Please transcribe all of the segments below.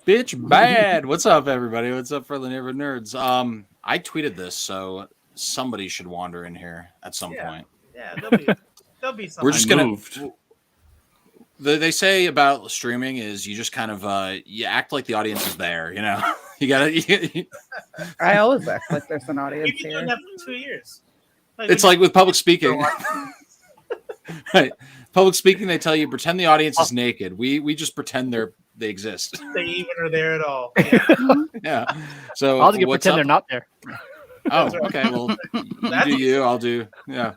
Bitch bad. What's up, everybody? What's up, friendly neighborhood nerds? I tweeted this, so somebody should wander in here at some point. Yeah, there'll be something. We're just gonna. They say about streaming is you just kind of you act like the audience is there. You know, you gotta. I always act like there's an audience We've been here. doing that for 2 years. It's like with public speaking. Right. Public speaking, they tell you pretend the audience is naked. We just pretend they exist. They even are there at all. Yeah. Yeah. So I'll just pretend they're not there. Oh, okay. Well, you do you. I'll do. Yeah.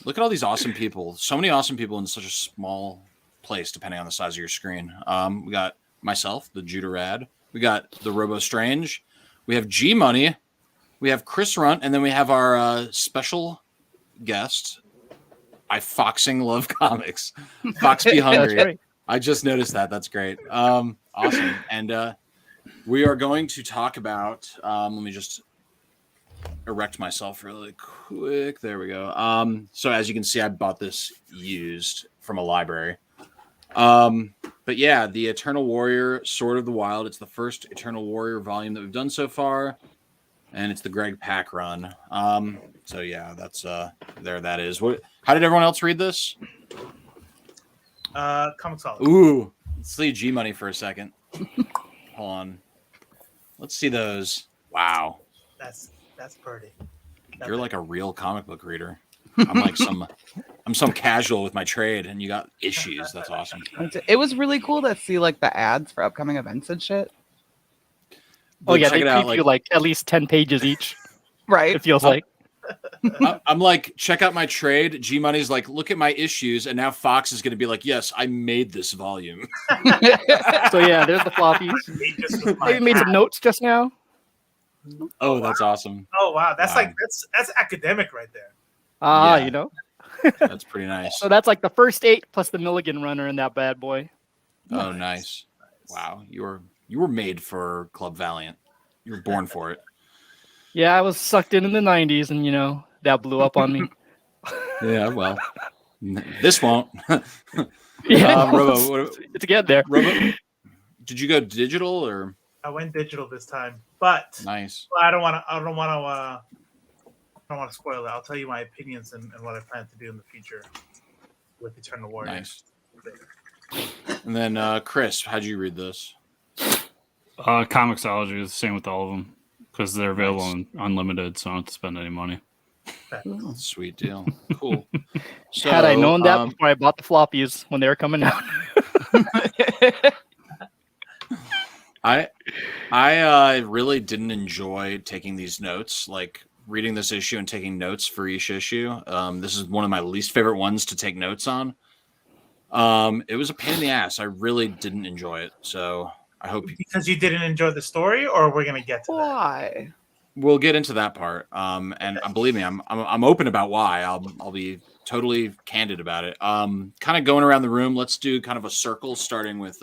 Look at all these awesome people. So many awesome people in such a small place, depending on the size of your screen. We got myself, the Judah Rad. We got the Robo Strange. We have G Money. We have Chris Runt, and then we have our special guest. I foxing love comics. Fox Be Hungry. Yeah, right. I just noticed that. That's great. Awesome. And we are going to talk about. Let me just erect myself really quick. There we go. So as you can see, I bought this used from a library. But yeah, the Eternal Warrior, Sword of the Wild. It's the first Eternal Warrior volume that we've done so far, and it's the Greg Pak run. So yeah, that's there. That is. How did everyone else read this? Comixology. Ooh, let's see G Money for a second. Hold on. Let's see those. Wow. That's pretty. You're like a real comic book reader. I'm some casual with my trade, and you got issues. That's awesome. It was really cool to see like the ads for upcoming events and shit. Oh yeah, check they it out, preview like at least 10 pages each. Right. It feels like. I'm like, check out my trade. G Money's like, look at my issues, and now Fox is going to be like, yes, I made this volume. So yeah, there's the floppies. Maybe made some notes just now. Oh, that's awesome. Oh wow, that's Wow. like that's academic right there. Yeah. You know. That's pretty nice. So that's like the first 8 plus the Milligan runner in that bad boy. Oh, nice. Wow, you were made for Club Valiant. You were born for it. Yeah, I was sucked in the 90s, and that blew up on me. Yeah, well, this won't. Yeah, Robo, it's getting there. Robo, did you go digital or? I went digital this time, but Nice. I don't want to spoil it. I'll tell you my opinions and what I plan to do in the future with Eternal Warrior. Nice. And then Chris, how'd you read this? Comixology is the same with all of them because they're available on unlimited, so I don't have to spend any money. Sweet deal. Cool. So, Had I known that before I bought the floppies when they were coming out. I really didn't enjoy taking these notes, like reading this issue and taking notes for each issue. This is one of my least favorite ones to take notes on. It was a pain in the ass. I really didn't enjoy it. So I hope because you didn't enjoy the story, or we're gonna get to that. Why? we'll get into that part. And believe me, I'm open about why. I'll be totally candid about it. Kind of going around the room. Let's do kind of a circle, starting with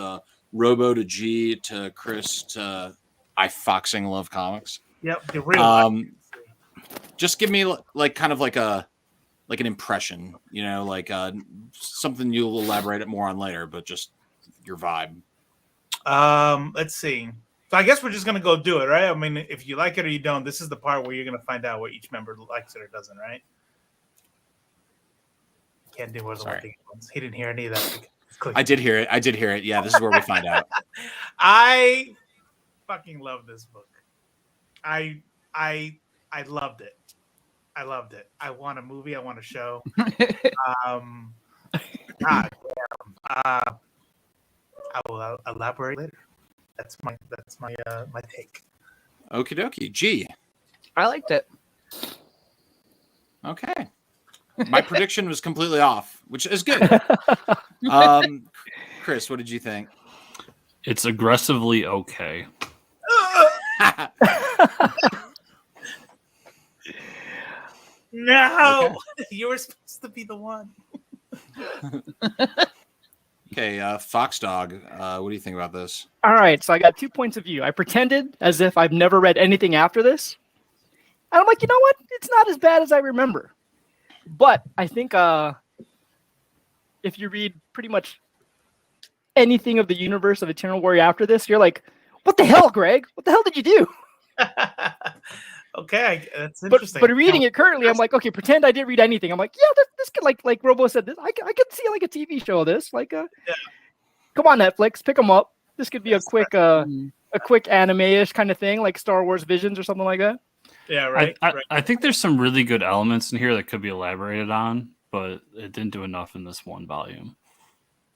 Robo to G to Chris to I foxing love comics. Yep, the real. Just give me like kind of like an impression, you know, like something you'll elaborate more on later, but just your vibe. Let's see. So I guess we're just gonna go do it, right? I mean, if you like it or you don't, this is the part where you're gonna find out what each member likes it or doesn't, right? Can't do more than one thing at once. He didn't hear any of that. I did hear it. Yeah, this is where we find out. I fucking love this book. I loved it. I loved it. I want a movie. I want a show. God damn. I will elaborate later. That's my take. Okie dokie. G. I liked it. Okay. My prediction was completely off, which is good. Chris, what did you think? It's aggressively okay. No, okay. You were supposed to be the one. Okay, Fox Dog, what do you think about this? All right, so I got 2 points of view. I pretended as if I've never read anything after this. And I'm like, you know what? It's not as bad as I remember. But I think if you read pretty much anything of the universe of Eternal Warrior after this, you're like, what the hell, Greg? What the hell did you do? Okay, that's But interesting. reading it currently, I'm like, okay, pretend I didn't read anything. I'm like, yeah, this could like Robo said this. I could see like a TV show of this. Like, come on, Netflix, pick them up. This could be a quick anime-ish kind of thing, like Star Wars Visions or something like that. Yeah, right. I think there's some really good elements in here that could be elaborated on, but it didn't do enough in this one volume.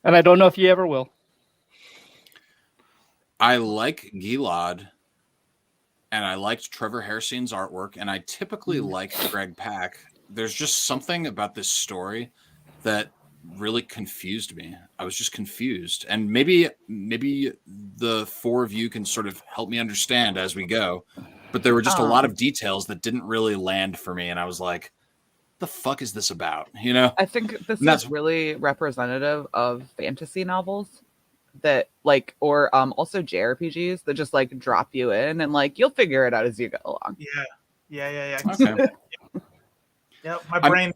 And I don't know if you ever will. I like Gilad, and I liked Trevor Hairston's artwork, and I typically like Greg Pak. There's just something about this story that really confused me. I was just confused, and maybe the four of you can sort of help me understand as we go. But there were just a lot of details that didn't really land for me, and I was like, "The fuck is this about?" You know? I think this is really representative of fantasy novels that like, or also JRPGs that just like drop you in and like you'll figure it out as you go along. Yeah. Okay. Yeah, my brain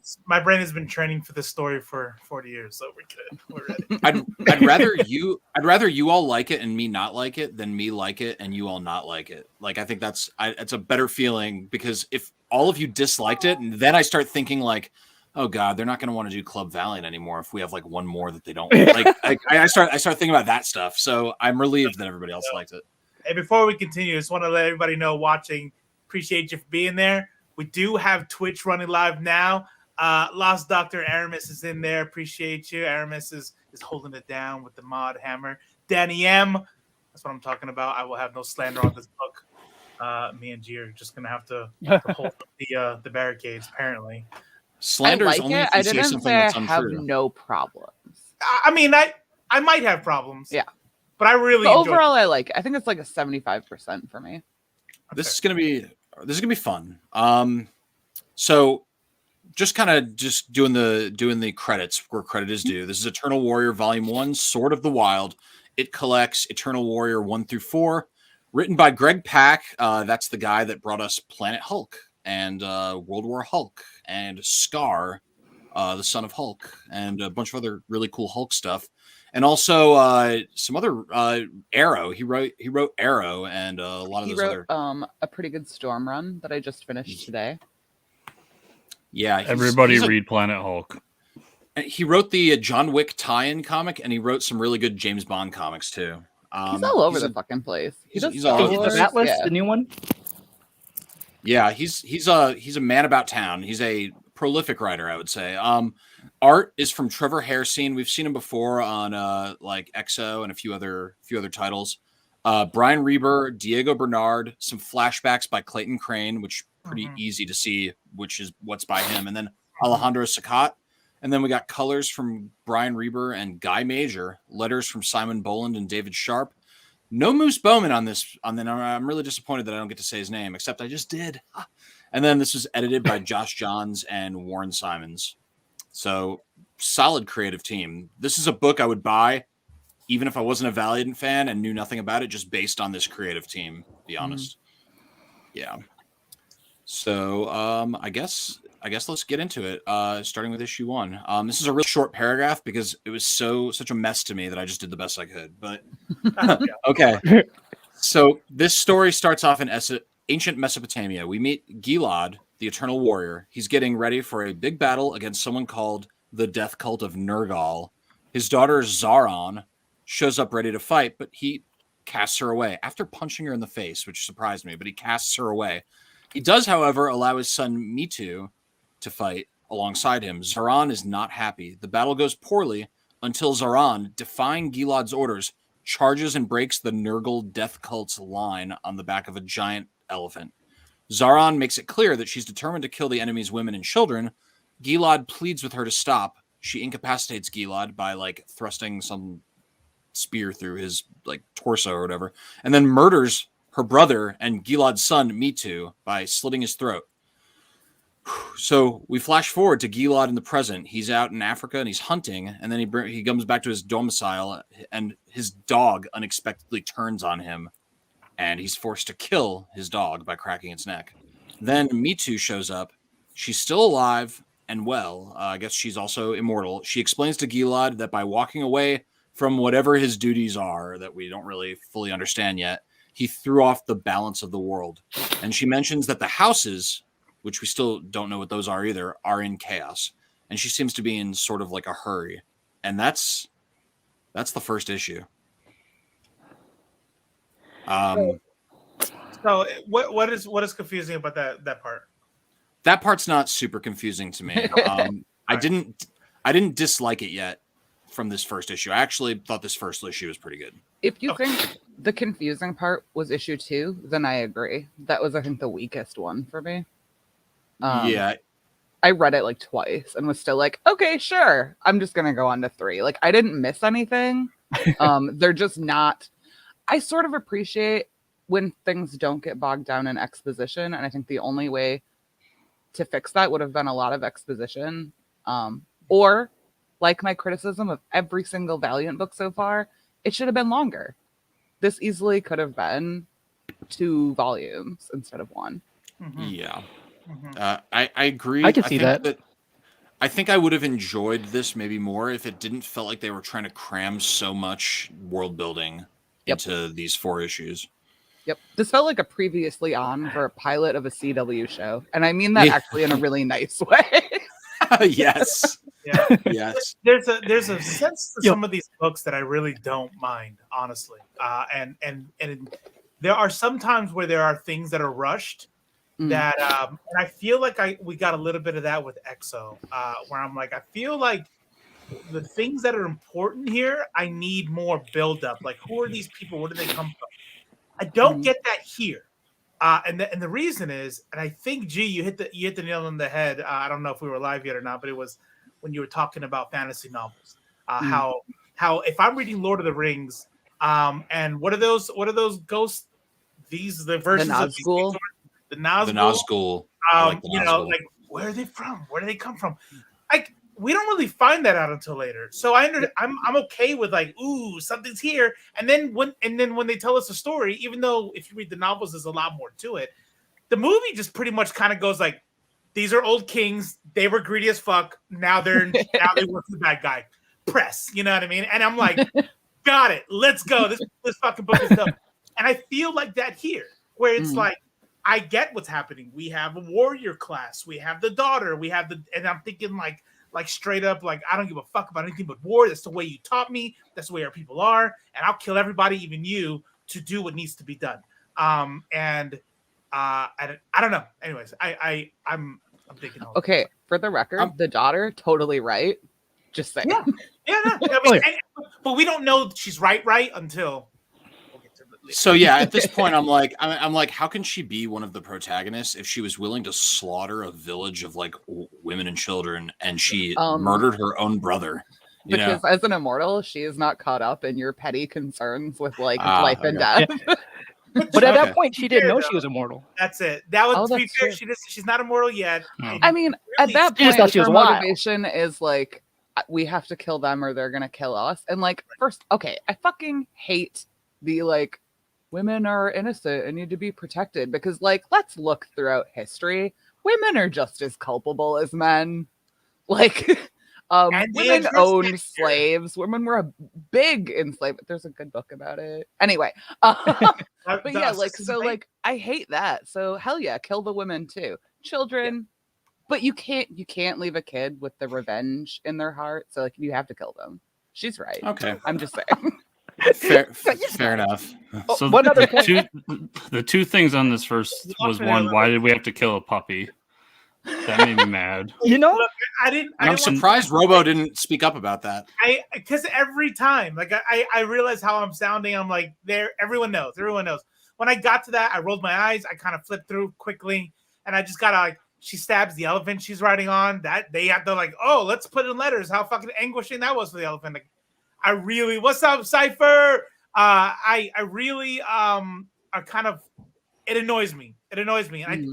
has been training for this story for 40 years, so we're good. We're ready. I'd rather you all like it and me not like it than me like it and you all not like it. Like, I think it's a better feeling, because if all of you disliked it, and then I start thinking like, oh god, they're not going to want to do Club Valiant anymore if we have like one more that they don't like. I start thinking about that stuff. So I'm relieved that everybody else liked it. Hey, before we continue, I just want to let everybody know watching, appreciate you for being there. We do have Twitch running live now. Lost Dr. Aramis is in there. Appreciate you. Aramis is holding it down with the mod hammer. Danny M, that's what I'm talking about. I will have no slander on this book. Me and G are just gonna have to hold up the barricades. Apparently, Slander is only if you say something that's untrue. I have no problems. I mean, I might have problems. Yeah, but I really but overall I like it. I think it's like a 75% for me. This is gonna be fun. So just doing the credits where credit is due. This is Eternal Warrior Volume 1, Sword of the Wild. It collects Eternal Warrior 1 through 4, written by Greg Pak. That's the guy that brought us Planet Hulk and World War Hulk and Scar, the son of Hulk, and a bunch of other really cool Hulk stuff. And also some other Arrow. He wrote Arrow and a lot of those other. A pretty good Storm run that I just finished today. Yeah, everybody read Planet Hulk. He wrote the John Wick tie-in comic, and he wrote some really good James Bond comics too. He's all over the fucking place. He's all over the Atlas, the new one. Yeah, he's a man about town. He's a prolific writer, I would say. Art is from Trevor Hairston. We've seen him before on like EXO and a few other titles. Brian Reber, Diego Bernard, some flashbacks by Clayton Crane, which pretty easy to see which is what's by him, and then Alejandro Sacat. And then we got colors from Brian Reber and Guy Major, letters from Simon Boland and David Sharp. No Moose Bowman on this. I'm really disappointed that I don't get to say his name, except I just did. And then this was edited by Josh Johns and Warren Simons. So solid creative team. This is a book I would buy even if I wasn't a Valiant fan and knew nothing about it, just based on this creative team, to be honest. Yeah. So I guess let's get into it. Starting with issue 1. This is a really short paragraph because it was such a mess to me that I just did the best I could. But okay. So this story starts off in ancient Mesopotamia. We meet Gilad, the Eternal Warrior. He's getting ready for a big battle against someone called the Death Cult of Nergal. His daughter Zaran shows up ready to fight, but he casts her away after punching her in the face, which surprised me, but he casts her away. He does, however, allow his son Mitu to fight alongside him. Zaran is not happy. The battle goes poorly until Zaran, defying Gilad's orders, charges and breaks the Nergal death cult's line on the back of a giant elephant. Zaran makes it clear that she's determined to kill the enemy's women and children. Gilad pleads with her to stop. She incapacitates Gilad by thrusting some spear through his torso or whatever, and then murders her brother and Gilad's son Mitu by slitting his throat. So we flash forward to Gilad in the present. He's out in Africa and he's hunting, and then he comes back to his domicile, and his dog unexpectedly turns on him, and he's forced to kill his dog by cracking its neck. Then Mitu shows up. She's still alive and well. I guess she's also immortal. She explains to Gilad that by walking away from whatever his duties are that we don't really fully understand yet, he threw off the balance of the world. And she mentions that the houses, which we still don't know what those are either, are in chaos. And she seems to be in sort of like a hurry. And that's the first issue. So what is confusing about that part? That part's not super confusing to me. I didn't dislike it yet from this first issue. I actually thought this first issue was pretty good. If you think the confusing part was issue 2, then I agree. That was, I think, the weakest one for me. Yeah. I read it like twice and was still like, okay, sure. I'm just going to go on to 3. Like, I didn't miss anything. They're just not. I sort of appreciate when things don't get bogged down in exposition. And I think the only way to fix that would have been a lot of exposition. Or, like my criticism of every single Valiant book so far, it should have been longer. This easily could have been 2 volumes instead of 1. Mm-hmm. Yeah. Mm-hmm. I agree. I can see that. I think I would have enjoyed this maybe more if it didn't feel like they were trying to cram so much world building into these 4 issues. Yep. This felt like a previously on for a pilot of a CW show. And I mean that actually in a really nice way. Yes. Yeah. Yes. There's a sense to some of these books that I really don't mind, honestly. And there are some times where there are things that are rushed that and I feel like we got a little bit of that with EXO, where I'm like, I feel like the things that are important here, I need more buildup. Like, who are these people? Where do they come from? I don't get that here. And the reason is, and I think, G, you hit the nail on the head. I don't know if we were live yet or not, but it was when you were talking about fantasy novels. How if I'm reading Lord of the Rings, and what are those ghosts? The versions of Nazgul. The Nazgul. The Nazgul. Like, where are they from? Where do they come from? Like, we don't really find that out until later. So I'm okay with like, ooh, something's here. And then when they tell us a story, even though if you read the novels, there's a lot more to it. The movie just pretty much kind of goes like, these are old kings. They were greedy as fuck. Now they work for the bad guy. Press, you know what I mean? And I'm like, got it. Let's go. This fucking book is done. And I feel like that here, where it's like, I get what's happening. We have a warrior class. We have the daughter. And I'm thinking like straight up, like, I don't give a fuck about anything but war. That's the way you taught me. That's the way our people are. And I'll kill everybody, even you, to do what needs to be done. And I don't know. Anyways, I'm thinking. Okay, for the record, the daughter, totally right. Just saying. Yeah. I mean, but we don't know she's right until. So yeah, at this point, I'm like, how can she be one of the protagonists if she was willing to slaughter a village of like women and children, and she murdered her own brother? Because as an immortal, she is not caught up in your petty concerns with like life and death. But at that point, she didn't know she was immortal. That's it. That was to be fair. She's not immortal yet. I mean, at that She just thought point, she was her wild. motivation is like, we have to kill them or they're gonna kill us. And like, first, okay, I fucking hate the like, women are innocent and need to be protected, because like, let's look throughout history. Women are just as culpable as men. Like, women owned slaves. Women were a big enslavement. There's a good book about it. Anyway, but yeah, like, so like, I hate that. So hell yeah, kill the women too. Children, but you can't leave a kid with the revenge in their heart. So like, you have to kill them. She's right. Okay, I'm just saying. Fair enough. So one other point. The two things on this first was one, why did we have to kill a puppy? That made me mad. You know, look, I'm surprised Robo didn't speak up about that. Because every time, like I realize how I'm sounding. I'm like, everyone knows. When I got to that, I rolled my eyes. I kind of flipped through quickly, and I just got like, she stabs the elephant she's riding on. That they have to like, oh, let's put in letters how fucking anguishing that was for the elephant. Like, I really, what's up, Cypher? I really are kind of, it annoys me. And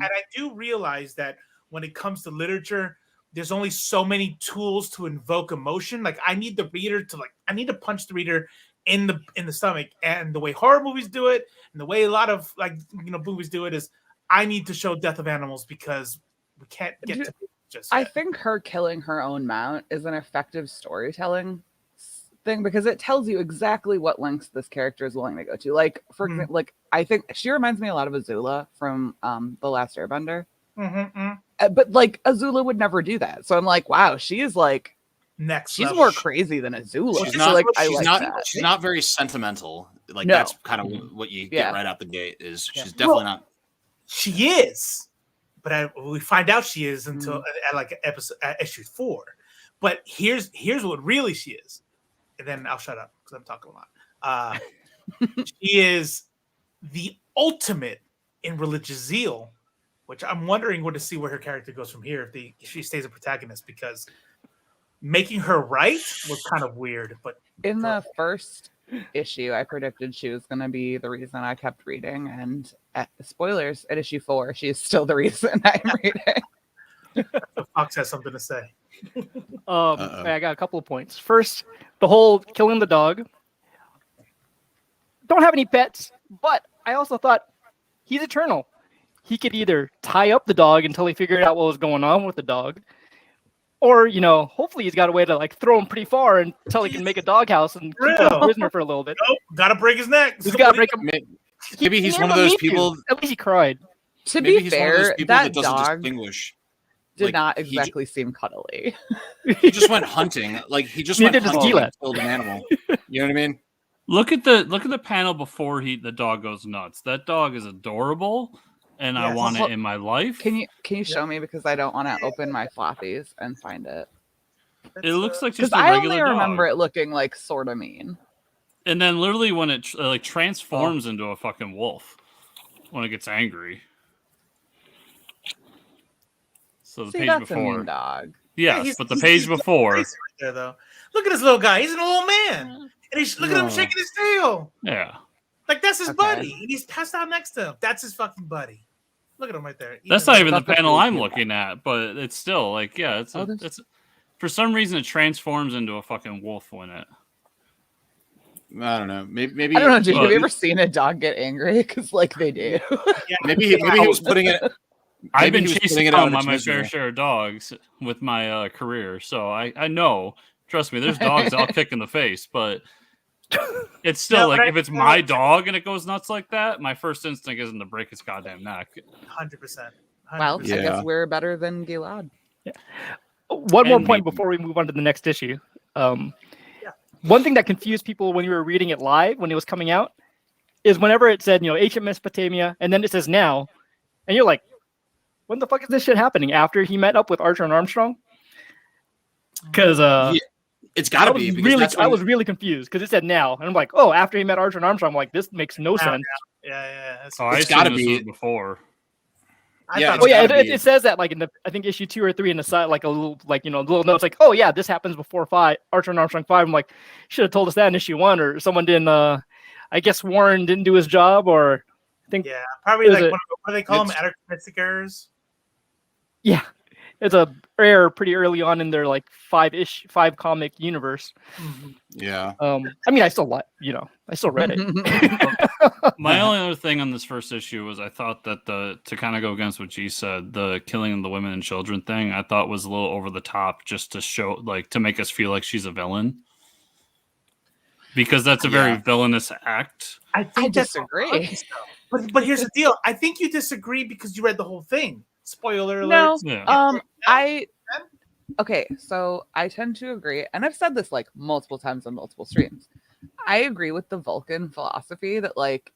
I do realize that when it comes to literature, there's only so many tools to invoke emotion. Like, I need the reader to I need to punch the reader in the stomach. And the way horror movies do it, and the way a lot of movies do it, is I need to show death of animals because we can't get to it just yet. I think her killing her own mount is an effective storytelling thing because it tells you exactly what lengths this character is willing to go to. Like, for example, like I think she reminds me a lot of Azula from The Last Airbender. But like Azula would never do that. So I'm like, wow, she is like she's level. more crazy than Azula. She's So, not. like, She's not very sentimental. Like No. that's kind of what you get right out the gate. Is she's definitely not. She is, but we find out she is until at like issue 4. But here's what really she is, and then I'll shut up because I'm talking a lot. She is the ultimate in religious zeal, which I'm wondering to see where her character goes from here if she stays a protagonist, because making her right was kind of weird. But in the first issue, I predicted she was going to be the reason I kept reading, and spoilers, at issue 4, she is still the reason I'm reading. Fox has something to say. I got a couple of points. First, the whole killing the dog. Don't have any pets, but I also thought he's eternal. He could either tie up the dog until he figured out what was going on with the dog, or, you know, hopefully he's got a way to like throw him pretty far until he can make a doghouse and keep him a prisoner for a little bit. Nope, gotta break his neck. He's got to break him. Maybe he's one of those people. At least he cried. To Maybe be he's one of those fair, people that doesn't dog distinguish. did Like, not exactly seem cuddly. He just went hunting. Like he just Neither went does hunting Gilad. and killed an animal. You know what I mean? Look at the panel before the dog goes nuts. That dog is adorable, and I want it in my life. Can you show me, because I don't want to open my floppies and find it. It looks like Because just a I regular only remember dog. it looking like sort of mean. And then literally when it like transforms into a fucking wolf when it gets angry. So the See, page that's before, a mean dog. yes, but the page before, Right there, though. Look at this little guy. He's an old man, and he's look at him shaking his tail. yeah, Like that's his Okay. buddy, and he's passed out next to him. That's his fucking buddy. Look at him right there. that's not even the That's what panel we I'm do. looking at, but it's still like, yeah, it's it's for some reason it transforms into a fucking wolf when it. I don't know. Maybe I don't know, Jake. well, Have you ever seen a dog get angry? Because like they do. maybe he was putting it. I've Maybe been he was chasing putting it out them of on my its fair misery. share of dogs with my career, so I know. Trust me, there's dogs I'll kick in the face, but it's still No, like but if it's my dog and it goes nuts like that, my first instinct isn't to break its goddamn neck. 100%. Well, I Yeah. guess we're better than Gilad. One more And point maybe- before we move on to the next issue. One thing that confused people when you were reading it live when it was coming out is whenever it said, ancient Mesopotamia, and then it says now, and you're like, when the fuck is this shit happening? After he met up with Archer and Armstrong? Because It's got to be because that's I when- was really confused because it said now, and I'm like, oh, after he met Archer and Armstrong, I'm like, this makes no sense. Yeah. That's, Oh, I It's assumed gotta this be- was before. I yeah, thought it's Oh yeah, gotta be. it says that like in the I think issue 2 or 3 in the side, like a little little notes like, oh yeah, this happens before Archer and Armstrong 5. I'm like, should have told us that in issue 1, or someone didn't. I guess Warren didn't do his job, or I think Yeah, probably Is like it- what do they call them? It's- Anachronistic errors. yeah, it's a error pretty early on in their like 5 comic universe. Yeah. I mean, I still I still read it. My only other thing on this first issue was I thought that to kind of go against what G said, the killing of the women and children thing, I thought was a little over the top, just to show, like, to make us feel like she's a villain, because that's a very villainous act. I think that's disagree. But here's the deal. I think you disagree because you read the whole thing. Spoiler alert. No. Yeah. Okay, so I tend to agree, and I've said this like multiple times on multiple streams. I agree with the Vulcan philosophy that like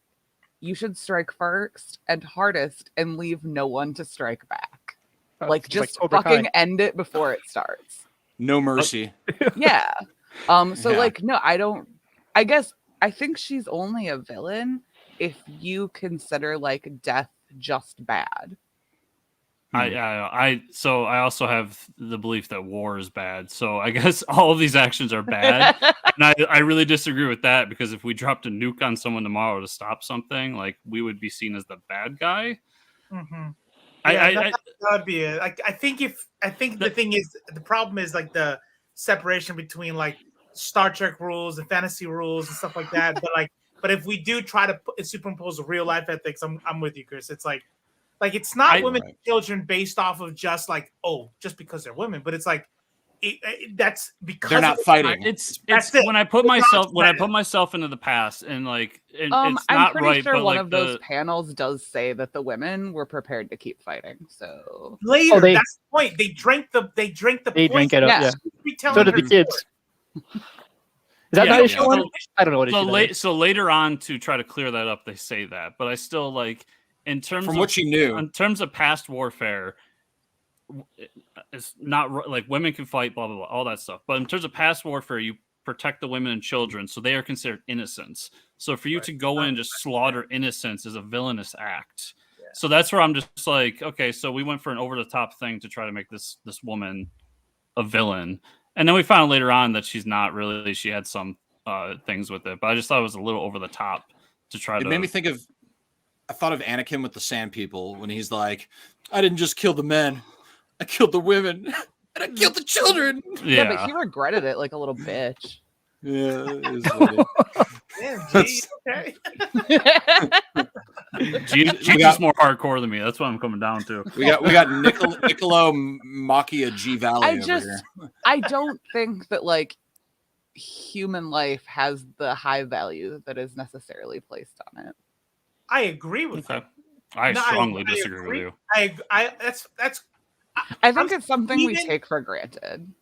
you should strike first and hardest and leave no one to strike back. Like It's just Cobra Kai. fucking end it before it starts. No mercy. Yeah. So Yeah. like no, I think she's only a villain if you consider like death just bad. I also have the belief that war is bad. So I guess all of these actions are bad. And I really disagree with that, because if we dropped a nuke on someone tomorrow to stop something, like, we would be seen as the bad guy. Mm-hmm. I that would be it. I think the thing is, the problem is like the separation between like Star Trek rules and fantasy rules and stuff like that. But if we do try to superimpose real life ethics, I'm with you, Chris. It's like it's not women and children based off of just like, oh, just because they're women, but it's like that's because They're not fighting. It's That's it. when I put They're not myself into the past and like it's I'm not pretty right, sure but one like of those panels does say that the women were prepared to keep fighting. So later. they- That's the point. They drank the They poison. drank it up. Yeah. Yeah. Retelling So did her the kids. story. Is that Yeah, not issue yeah. one? I don't know what issue that is. So later on to try to clear that up, they say that, but I still like in terms From of what you knew, in terms of past warfare, it's not like women can fight, blah blah blah, all that stuff. But in terms of past warfare, you protect the women and children, so they are considered innocents. So for you to go in and just slaughter innocents is a villainous act. Yeah. So that's where I'm just like, okay, so we went for an over the top thing to try to make this woman a villain, and then we found later on that she's not really. She had some things with it, but I just thought it was a little over the top to try to. it made me think of. I thought of Anakin with the Sand People when he's like, "I didn't just kill the men, I killed the women, and I killed the children." yeah, but he regretted it like a little bitch. Yeah, it is funny. Damn, G, okay. She's just more hardcore than me. That's what I'm coming down to. We got Niccolo Macchia G Valley over here. I don't think that like human life has the high value that is necessarily placed on it. I agree with Okay. you. I No, strongly I disagree agree. with you. That's I think it's something we even- take for granted.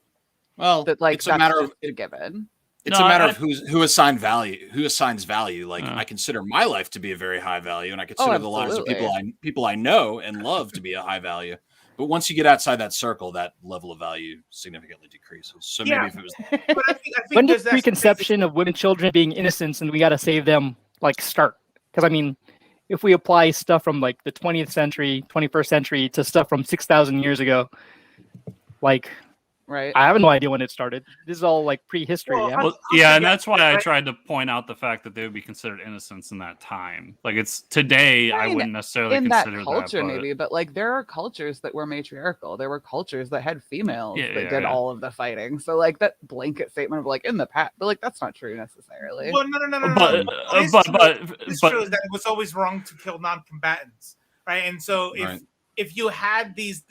Well, That like it's a that's matter just of a given. it's No, a matter I- of who assigns value. Like Yeah. I consider my life to be a very high value, and I consider the lives of absolutely. people I know and love to be a high value. But once you get outside that circle, that level of value significantly decreases. So Yeah. maybe if it was but I think When there's did preconception of women, children being innocents, and we got to save them like start? Because I mean, if we apply stuff from like the 20th century, 21st century to stuff from 6,000 years ago, like Right. I have no idea when it started. This is all like prehistory. Well, Yeah? Well, yeah, and that's why I tried to point out the fact that they would be considered innocents in that time. Like it's today, I I mean, wouldn't necessarily in that consider culture that. maybe, but like there are cultures that were matriarchal. There were cultures that had females Yeah, that yeah, did yeah. all of the fighting. So like that blanket statement of like in the past, but like that's not true necessarily. Well, no. But What is but true- but It's but true is that it was always wrong to kill non-combatants, right? And so Right. if you had this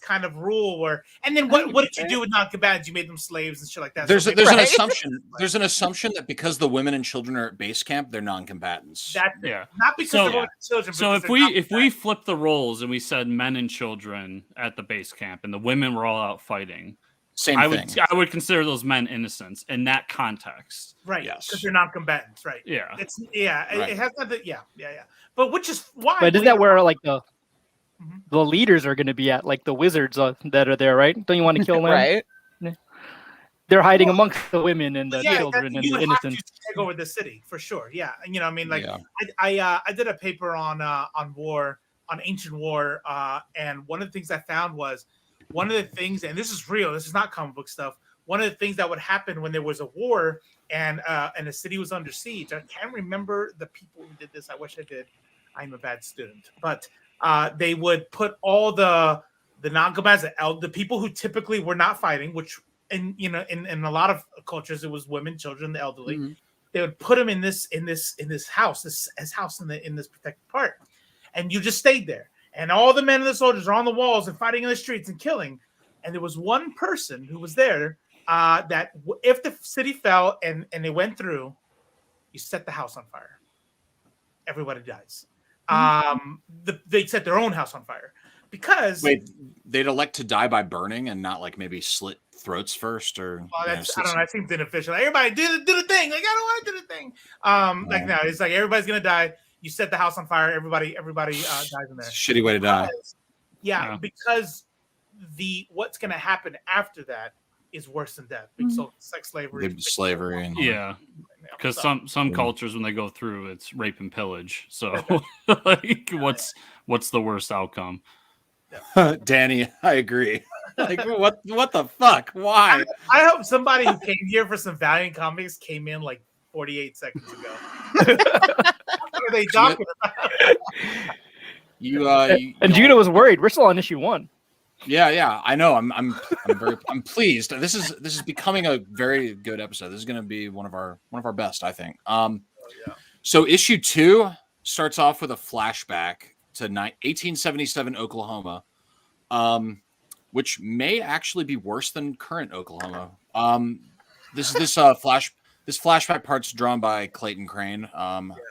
kind of rule where, and then what did you do with non-combatants? You made them slaves and shit like that. there's So an Right. assumption. There's an assumption that because the women and children are at base camp, they're non-combatants. that's it. yeah. Not because So- they're women and children. So because if they're we non-combatants. flip the roles and we said men and children at the base camp and the women were all out fighting, Same I thing. would consider those men innocents in that context. right, Yes. because they're non-combatants, right? Yeah. It's Right. it has nothing. Yeah. But which is why. But isn't that where like the Mhm. the leaders are going to be at, like the wizards that are there, right? Don't you want to kill them? Right. They're hiding amongst the women and the Yeah, children and you the would have to innocents. take over the city for sure. Yeah, and I mean, like Yeah. I did a paper on war, on ancient war, and one of the things I found was one of the things, and this is real. This is not comic book stuff. One of the things that would happen when there was a war and a city was under siege. I can't remember the people who did this. I wish I did. I'm a bad student, but they would put all the non-combatants, the people who typically were not fighting, which in a lot of cultures it was women, children, the elderly. Mhm. They would put them in this house, this house in this protected part, and you just stayed there. And all the men and the soldiers are on the walls and fighting in the streets and killing. And there was one person who was there that if the city fell and they went through, you set the house on fire. Everybody dies. They set their own house on fire because Wait, they'd elect to die by burning and not like maybe slit throats first, or I don't know. That seems inefficient. Like, everybody do the thing. Like I don't want to do the thing. Like no, it's like everybody's gonna die. You set the house on fire. Everybody dies in there. shitty way to die. Yeah, because what's gonna happen after that is worse than death. So sex slavery, Slavery, and Yeah. Because So- some cultures, when they go through, it's rape and pillage. So, like, what's the worst outcome? Danny, I agree. Like, what the fuck? Why? I hope somebody who came here for some Valiant comics came in like 48 seconds ago. What are they talking about? And Judah was worried. We're still on issue 1. Yeah, I know. I'm pleased. This is becoming a very good episode. This is going to be one of our best, I think. So issue 2 starts off with a flashback to 1877 Oklahoma, which may actually be worse than current Oklahoma. This flashback part's drawn by Clayton Crane.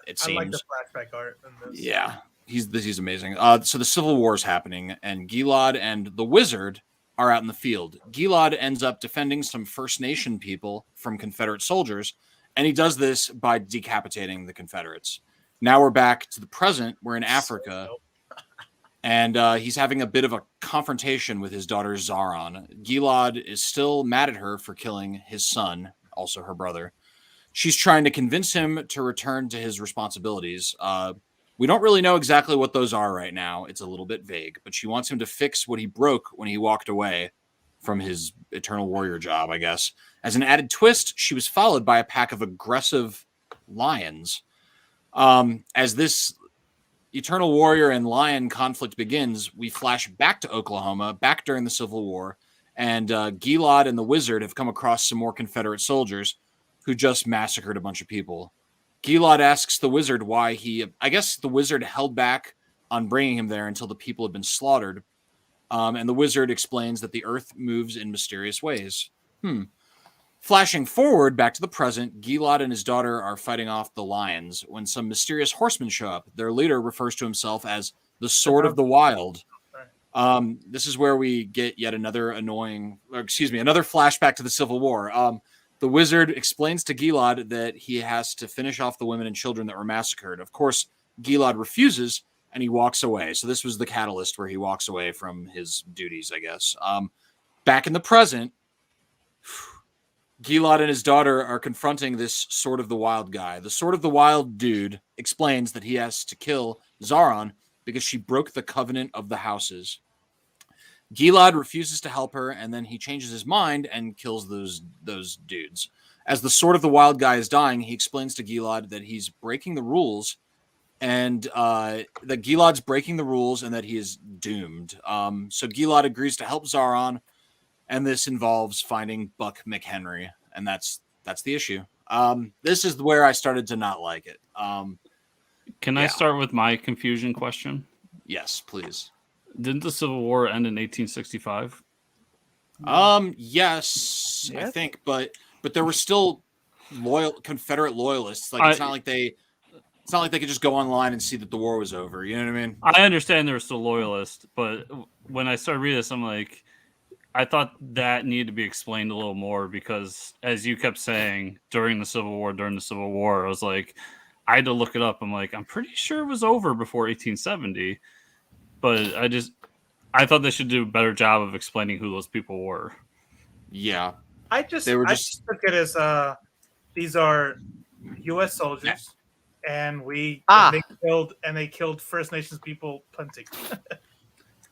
It seems. I like the flashback art in this. Yeah, he's amazing. So the Civil War is happening, and Gilad and the Wizard are out in the field. Gilad ends up defending some First Nation people from Confederate soldiers, and he does this by decapitating the Confederates. Now we're back to the present. We're in Africa, and he's having a bit of a confrontation with his daughter Zaron. Gilad is still mad at her for killing his son, also her brother. She's trying to convince him to return to his responsibilities. We don't really know exactly what those are right now. It's a little bit vague, but she wants him to fix what he broke when he walked away from his Eternal Warrior job, I guess. As an added twist, she was followed by a pack of aggressive lions. As this Eternal Warrior and lion conflict begins, we flash back to Oklahoma, back during the Civil War, and Gilad and the Wizard have come across some more Confederate soldiers who just massacred a bunch of people. Gilad asks the Wizard why I guess the Wizard held back on bringing him there until the people had been slaughtered. And the Wizard explains that the earth moves in mysterious ways. Flashing forward back to the present, Gilad and his daughter are fighting off the lions when some mysterious horsemen show up. Their leader refers to himself as the Sword of the Wild. This is where we get yet another another flashback to the Civil War. The Wizard explains to Gilad that he has to finish off the women and children that were massacred. Of course, Gilad refuses, and he walks away. So this was the catalyst where he walks away from his duties, I guess. Back in the present, Gilad and his daughter are confronting this Sword of the Wild guy. The Sword of the Wild dude explains that he has to kill Zaron because she broke the covenant of the houses. Gilad refuses to help her, and then he changes his mind and kills those dudes. As the Sword of the Wild guy is dying, he explains to Gilad that he's breaking the rules, and that Gilad's breaking the rules, and that he is doomed. So Gilad agrees to help Zaron, and this involves finding Buck McHenry, and that's the issue. This is where I started to not like it. Can I start with my confusion question? Yes, please. Didn't the Civil War end in 1865? Yes, I think, but there were still Confederate loyalists. Like it's not like they could just go online and see that the war was over. You know what I mean? I understand there were still loyalists, but when I started reading this, I'm like, I thought that needed to be explained a little more because, as you kept saying during the Civil War, I was like, I had to look it up. I'm like, I'm pretty sure it was over before 1870. But I thought they should do a better job of explaining who those people were. Yeah. I just took it as these are U.S. soldiers, and they killed First Nations people plenty.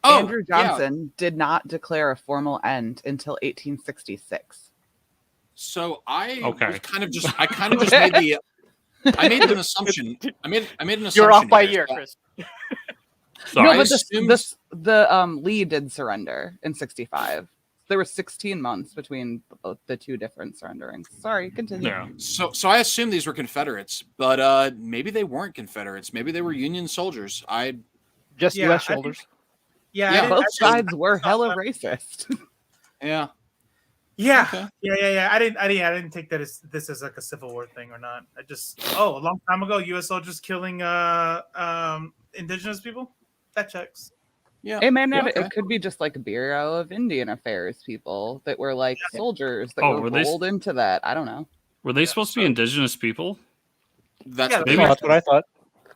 Andrew Johnson did not declare a formal end until 1866. So I made an assumption. I made an assumption. You're off by a year, Chris. No, but the Lee did surrender in 65. There were 16 months between the two different surrenderings. Sorry, continue. Yeah. So I assumed these were Confederates, but maybe they weren't Confederates. Maybe they were Union soldiers. U.S. soldiers. Both sides were hella racist. Yeah. Yeah. Okay. Yeah. I didn't take that as this as like a Civil War thing or not. A long time ago, U.S. soldiers killing indigenous people. That checks. Yeah. It could be just like a Bureau of Indian Affairs people that were like soldiers that were rolled into that. I don't know. Were they supposed to be indigenous people? That's what I thought.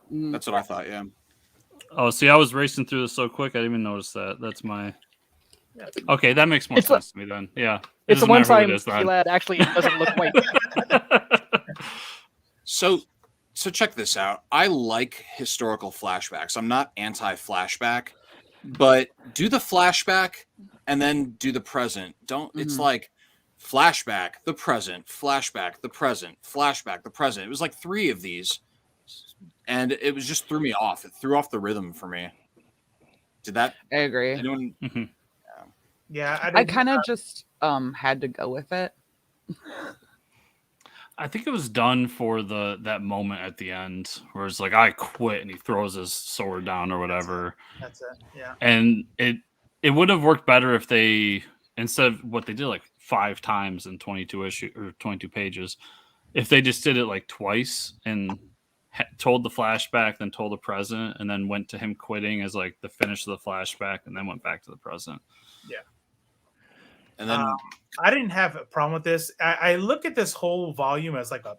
That's what I thought. Yeah. Oh, see, I was racing through this so quick, I didn't even notice that. That's my. Okay, that makes more sense to me then. Yeah. It's the one time Gilad actually doesn't look white. So check this out. I like historical flashbacks. I'm not anti-flashback, but do the flashback and then do the present. It's like flashback, the present, flashback, the present, flashback, the present. It was like 3 of these, and it was just threw me off. It threw off the rhythm for me. Did that? I agree. Anyone? Mm-hmm. Yeah, I kind of just had to go with it. I think it was done for that moment at the end where it's like, I quit, and he throws his sword down or whatever. That's it. Yeah. And it would have worked better if they, instead of what they did like 5 times in 22 pages, if they just did it like twice and told the flashback, then told the present, and then went to him quitting as like the finish of the flashback, and then went back to the present. Yeah. And then I didn't have a problem with this. I look at this whole volume as like a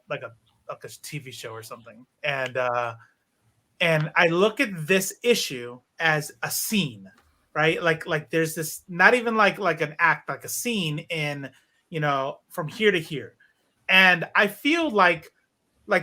TV show or something, and I look at this issue as a scene, right? Like there's this, not even like an act, like a scene in, you know, from here to here, and I feel like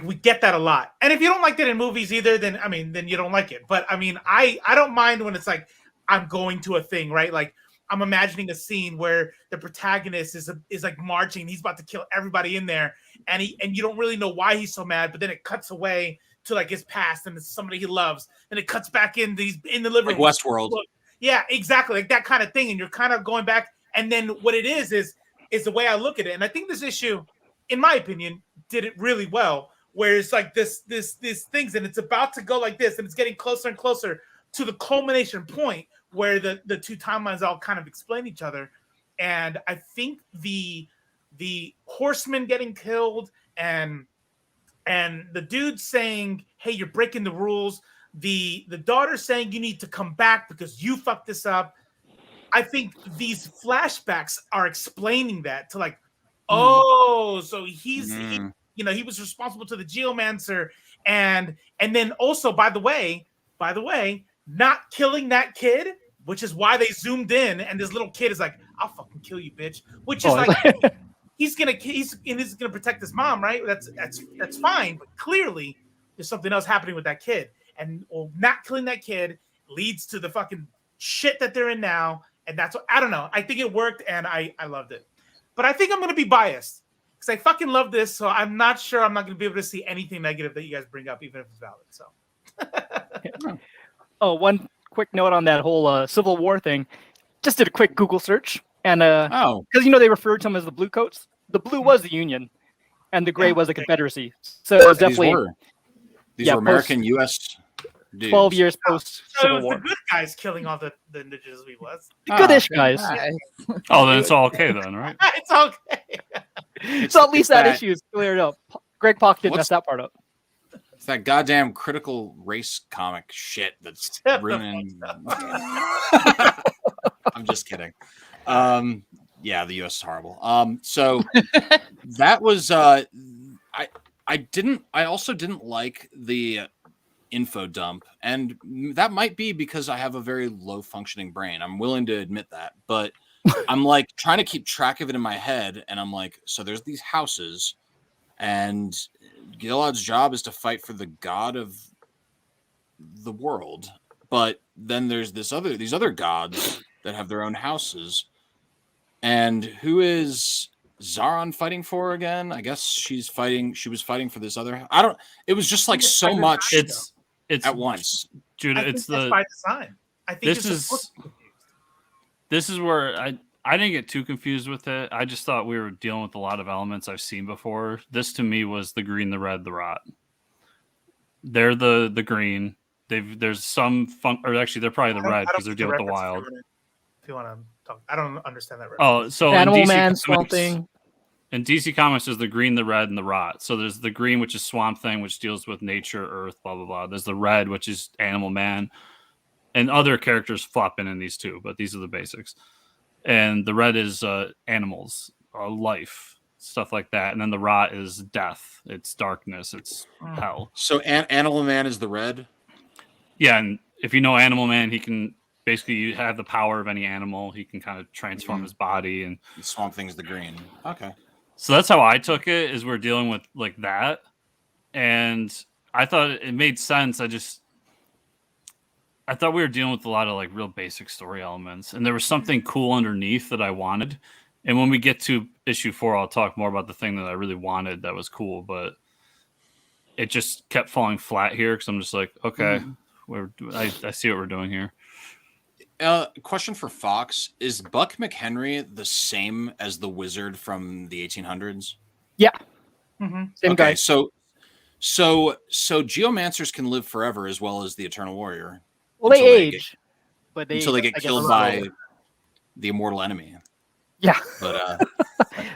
we get that a lot. And if you don't like that in movies either, then then you don't like it. But I mean, I don't mind when it's like I'm going to a thing, right? Like I'm imagining a scene where the protagonist is like marching, he's about to kill everybody in there, and you don't really know why he's so mad, but then it cuts away to like his past and it's somebody he loves, and it cuts back in the living room. Westworld. Yeah, exactly, like that kind of thing. And you're kind of going back, and then what it is the way I look at it. And I think this issue, in my opinion, did it really well. Where it's like this things, and it's about to go like this, and it's getting closer and closer to the culmination point where the two timelines all kind of explain each other. And I think the horseman getting killed and the dude saying, "Hey, you're breaking the rules," the daughter saying, "You need to come back because you fucked this up." I think these flashbacks are explaining that to like, oh, so he's he was responsible to the geomancer, and then also, by the way, not killing that kid, which is why they zoomed in, and this little kid is like, "I'll fucking kill you, bitch," which is like he's gonna protect his mom, right? That's fine, but clearly there's something else happening with that kid, and not killing that kid leads to the fucking shit that they're in now, and that's what I don't know. I think it worked, and I loved it, but I think I'm gonna be biased. Because I fucking love this, so I'm not sure I'm not going to be able to see anything negative that you guys bring up, even if it's valid. So, Oh, one quick note on that whole Civil War thing. Just did a quick Google search, and because they referred to them as the Blue Coats. The blue was the Union, and the gray was the Confederacy. So it was definitely these were American U.S. dudes. 12 years post Civil so War. the good guys killing all the indigenous people. The goodish guys. Oh, then it's all okay then, right? It's okay. So at least that issue is cleared up. Greg Pak didn't mess that part up. It's that goddamn critical race comic shit that's ruining. I'm just kidding. Yeah, the U.S. is horrible. So that was I also didn't like the info dump, and that might be because I have a very low functioning brain. I'm willing to admit that, but I'm like trying to keep track of it in my head, and I'm like, so there's these houses, and Gilad's job is to fight for the god of the world, but then there's these other gods that have their own houses, and who is Zaron fighting for again? I guess she was fighting for this other. It was just like so much. It's at once, Judah. It's by design. I think this is where I didn't get too confused with it. I just thought we were dealing with a lot of elements I've seen before. This to me was the green, the red, the rot. They're the green. There's some fun, or actually they're probably the red because they're dealing with the wild. If you want to talk, I don't understand that. Oh, so Animal Man, Swamp Thing. In DC Comics, there's the green, the red, and the rot. So there's the green, which is Swamp Thing, which deals with nature, earth, blah, blah, blah. There's the red, which is Animal Man. And other characters flop in these too, but these are the basics. And the red is animals, life, stuff like that. And then the rot is death. It's darkness. It's hell. So Animal Man is the red? Yeah, and if you know Animal Man, he can basically have the power of any animal. He can kind of transform his body. And Swamp Thing's the green. Okay. So that's how I took it, is we're dealing with like that. And I thought it made sense. I thought we were dealing with a lot of like real basic story elements, and there was something cool underneath that I wanted. And when we get to issue 4, I'll talk more about the thing that I really wanted that was cool, but it just kept falling flat here because I'm just like, okay, I see what we're doing here. Question for Fox: is Buck McHenry the same as the Wizard from the 1800s? Yeah, same guy. So geomancers can live forever as well as the Eternal Warrior. Well, they age, but until they get killed by the immortal enemy. Yeah. But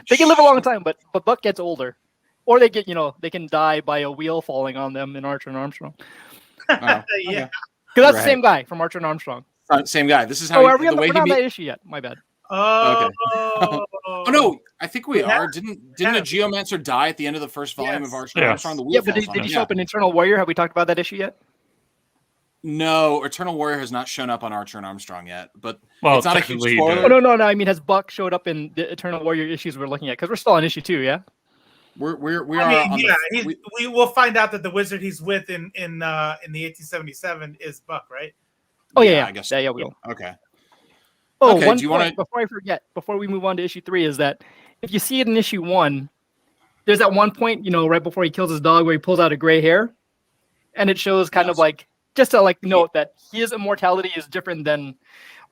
They can live a long time, but Buck gets older. Or they get, they can die by a wheel falling on them in Archer and Armstrong. yeah. Because that's the same guy from Archer and Armstrong. Same guy. This is how we're the way not on that issue yet. My bad. Oh, okay. Oh no, I think we are. Didn't a Geomancer die at the end of the first volume of Archer and Armstrong? The wheel but did falls he on show up in Eternal Warrior? Have we talked about that issue yet? No, Eternal Warrior has not shown up on Archer and Armstrong yet, but well, it's not a huge technically he spoiler. did. No. I mean, has Buck showed up in the Eternal Warrior issues we're looking at? Because we're still on issue 2, yeah. We will find out that the wizard he's with in the 1877 is Buck, right? Oh yeah. I guess. Yeah, we will. Okay. Oh, okay, one do you point wanna... before I forget, before we move on to issue 3, is that if you see it in issue 1, there's that one point, right before he kills his dog, where he pulls out a gray hair, and it shows kind of like just to note that his immortality is different than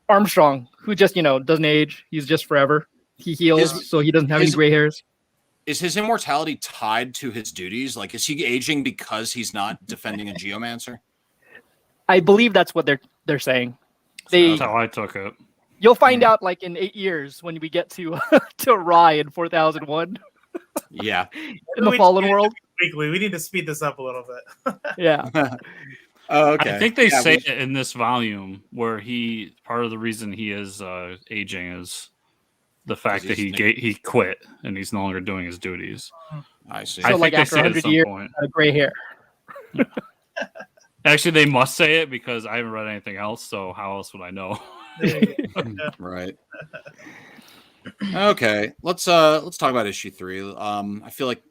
Armstrong, who just doesn't age. He's just forever. He heals, so he doesn't have any gray hairs. Is his immortality tied to his duties? Like, is he aging because he's not defending a Geomancer? I believe that's what they're saying. That's how I took it. You'll find out in 8 years when we get to to Rye in 4001. Yeah. In the Fallen World. Weekly. We need to speed this up a little bit. Yeah. Oh, okay. I think they say it in this volume where part of the reason he is aging is the fact that he quit and he's no longer doing his duties. I see. So after 100 years, gray hair. Actually, they must say it because I haven't read anything else. So how else would I know? Right. Okay. Let's talk about issue 3. I feel like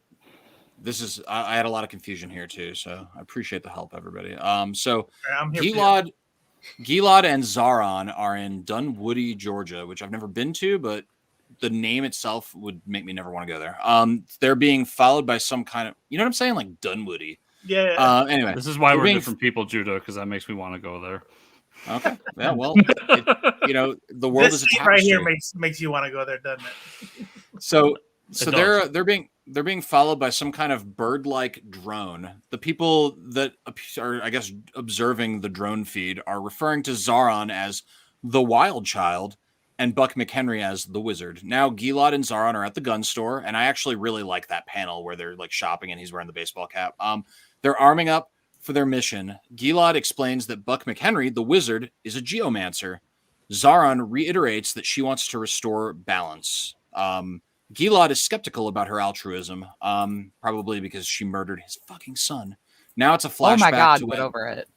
this is I had a lot of confusion here too, so I appreciate the help, everybody. So Gilad and Zaron are in Dunwoody, Georgia, which I've never been to, but the name itself would make me never want to go there. They're being followed by some kind of, you know what I'm saying, like Dunwoody. Yeah. Anyway, this is why we're different people, Judah, because that makes me want to go there. Okay. Yeah. Well, the world is a tapestry. Right here makes you want to go there, doesn't it? So they're being followed by some kind of bird-like drone. The people that are, I guess, observing the drone feed are referring to Zaron as the Wild Child and Buck McHenry as the Wizard. Now, Gilad and Zaron are at the gun store, and I actually really like that panel where they're shopping and he's wearing the baseball cap. They're arming up for their mission. Gilad explains that Buck McHenry, the Wizard, is a geomancer. Zaron reiterates that she wants to restore balance. Gilad is skeptical about her altruism, probably because she murdered his fucking son. Now it's a flashback. Oh my God, get over it.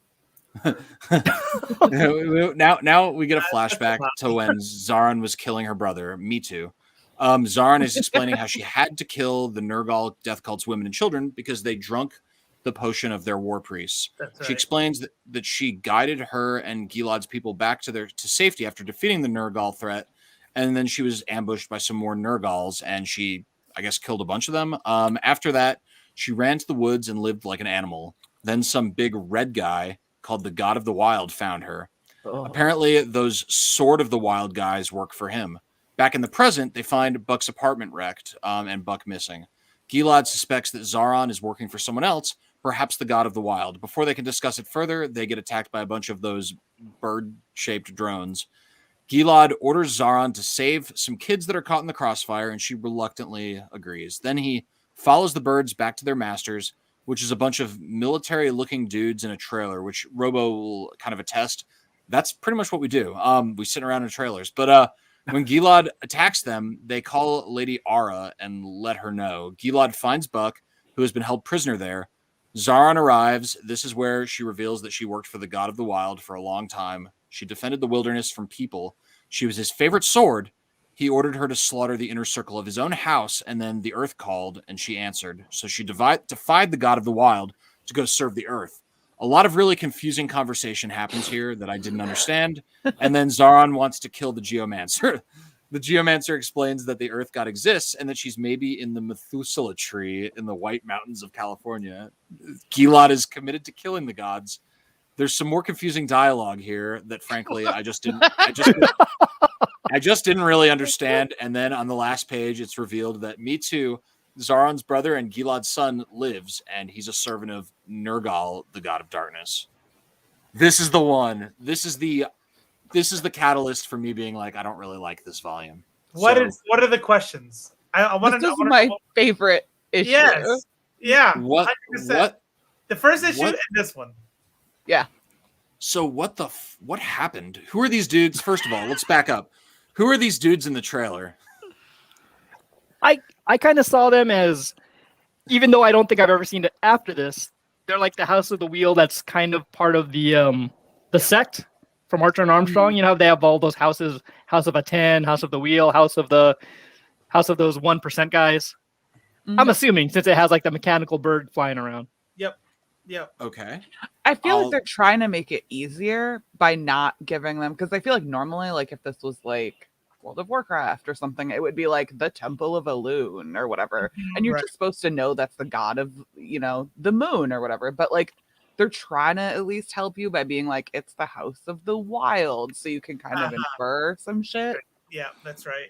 now we get a flashback to when Zaron was killing her brother. Me too. Zaron is explaining how she had to kill the Nergal death cult's women and children because they drunk the potion of their war priests. She explains that she guided her and Gilad's people back to safety after defeating the Nergal threat, and then she was ambushed by some more Nergals, and she, I guess, killed a bunch of them. After that, she ran to the woods and lived like an animal. Then some big red guy called the God of the Wild found her. Oh. Apparently, those Sword of the Wild guys work for him. Back in the present, they find Buck's apartment wrecked and Buck missing. Gilad suspects that Zaron is working for someone else, perhaps the God of the Wild. Before they can discuss it further, they get attacked by a bunch of those bird-shaped drones. Gilad orders Zaron to save some kids that are caught in the crossfire, and she reluctantly agrees. Then he follows the birds back to their masters, which is a bunch of military-looking dudes in a trailer, which Robo will kind of attest. That's pretty much what we do. We sit around in trailers. But when Gilad attacks them, they call Lady Ara and let her know. Gilad finds Buck, who has been held prisoner there. Zaron arrives. This is where she reveals that she worked for the God of the Wild for a long time. She defended the wilderness from people. She was his favorite sword. He ordered her to slaughter the inner circle of his own house, and then the earth called, and she answered. So she defied the God of the Wild to go serve the earth. A lot of really confusing conversation happens here that I didn't understand. And then Zaron wants to kill the Geomancer. The Geomancer explains that the Earth God exists and that she's maybe in the Methuselah tree in the White Mountains of California. Gilad is committed to killing the gods. There's some more confusing dialogue here that, frankly, I just didn't really understand. And then on the last page, it's revealed that Me Too, Zaron's brother and Gilad's son, lives, and he's a servant of Nergal, the god of darkness. This is the one. This is the this is the catalyst for me being like, I don't really like this volume. What are the questions? I want This to is my favorite issue. Yes. Yeah. What 100%. The first issue what- and this one. Yeah. So what happened? Who are these dudes? First of all, let's back up. Who are these dudes in the trailer? I kind of saw them as, even though I don't think I've ever seen it after this, they're like the House of the Wheel that's kind of part of the sect from Archer and Armstrong. You know how they have all those houses, House of a 10, House of the Wheel, House of those 1% guys. I'm assuming, since it has like the mechanical bird flying around. Yep. Okay. I feel like they're trying to make it easier by not giving them, because I feel like normally, like if this was like World of Warcraft or something, it would be like the Temple of Elune or whatever, and you're just supposed to know that's the god of, the moon or whatever. But like they're trying to at least help you by being like, it's the House of the Wild, so you can kind of infer some shit. Yeah, that's right.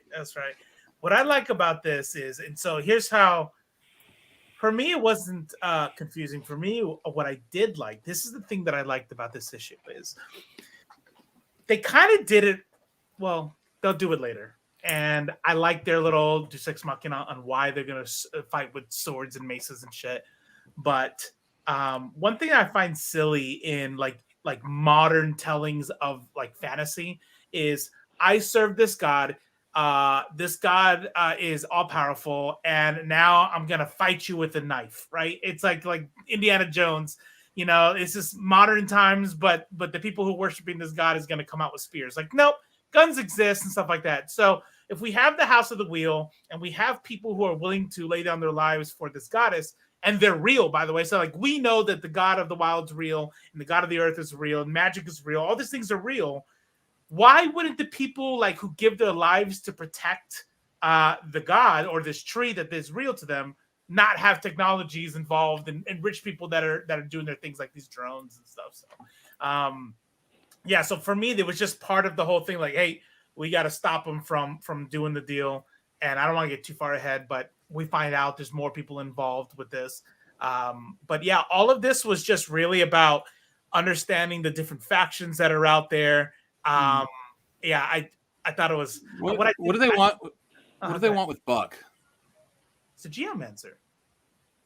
What I like about this is, and so here's how. For me, it wasn't confusing. For me, what I did like, this is the thing that I liked about this issue, is they kind of did it. Well, they'll do it later, and I like their little Deus Ex Machina on why they're gonna fight with swords and maces and shit. But one thing I find silly in like modern tellings of like fantasy is, I serve this god. This god is all powerful, and now I'm gonna fight you with a knife, right? It's like Indiana Jones, it's just modern times, but the people who are worshiping this god is gonna come out with spears. Like, nope, guns exist and stuff like that. So if we have the House of the Wheel and we have people who are willing to lay down their lives for this goddess, and they're real, by the way, so like we know that the god of the wild's real and the god of the earth is real and magic is real, all these things are real. Why wouldn't the people like who give their lives to protect the god or this tree that is real to them not have technologies involved and rich people that are doing their things like these drones and stuff? So, so for me, it was just part of the whole thing. Like, hey, we got to stop them from doing the deal. And I don't want to get too far ahead, but we find out there's more people involved with this. But yeah, all of this was just really about understanding the different factions that are out there. I thought it was what do they want? What do they want with Buck? It's a geomancer.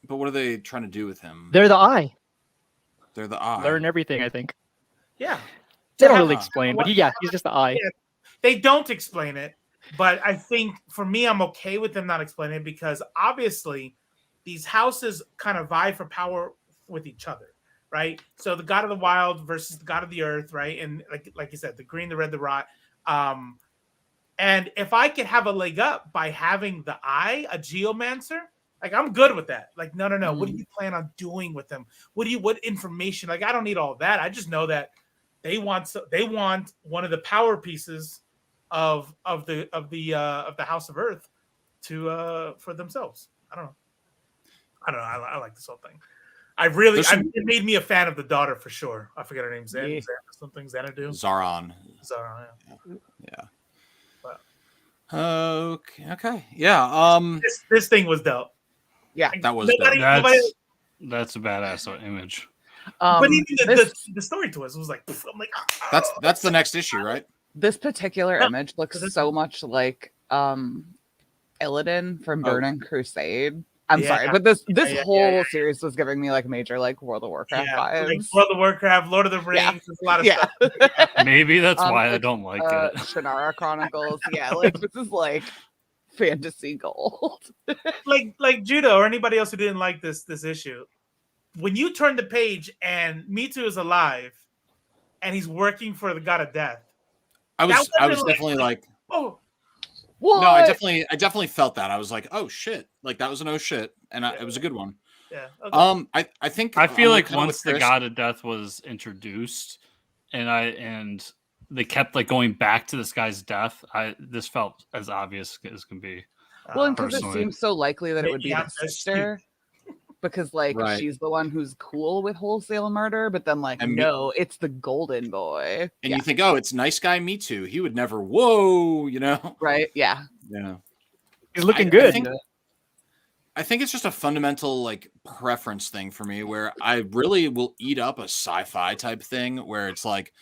But what are they trying to do with him? They're the eye. They're the eye. Learn everything, I think. Yeah. They don't really explain, but he's just the eye. Yeah, they don't explain it, but I think for me, I'm okay with them not explaining it, because obviously these houses kind of vie for power with each other. Right, so the god of the wild versus the god of the earth, right? And like you said, the green, the red, the rot. And if I could have a leg up by having the eye, a geomancer, like I'm good with that. Like, no. What do you plan on doing with them? What information? Like, I don't need all that. I just know that they want one of the power pieces of the House of Earth for themselves. I don't know. I like this whole thing. It made me a fan of the daughter for sure. I forget her name. Xanadu. Zaron. Yeah. But, okay. Yeah. This thing was dope. Yeah, that was dope. That's a badass image. But even the story to us was like, I'm like, that's the next issue, right? This particular image looks so much like Illidan from Burning Crusade. I'm sorry, but this whole series was giving me like major like World of Warcraft vibes. Like World of Warcraft, Lord of the Rings, there's a lot of stuff. Maybe that's why I don't like it. Shannara Chronicles, like this is like fantasy gold. like Judo or anybody else who didn't like this issue. When you turn the page and Mitu is alive and he's working for the god of death, I was definitely like, oh. What? No, I definitely felt that. I was like, oh shit, like that was an oh shit, and it was a good one. Yeah. Okay. I feel like once the god of death was introduced, and they kept like going back to this guy's death, this felt as obvious as can be. Well, and because it seems so likely that it would be the sister, because like she's the one who's cool with wholesale murder, but then like no, it's the golden boy. And you think, oh, it's nice guy Me Too. He would never. Whoa, right? Yeah. He's looking good. I think it's just a fundamental like preference thing for me, where I really will eat up a sci-fi type thing where it's like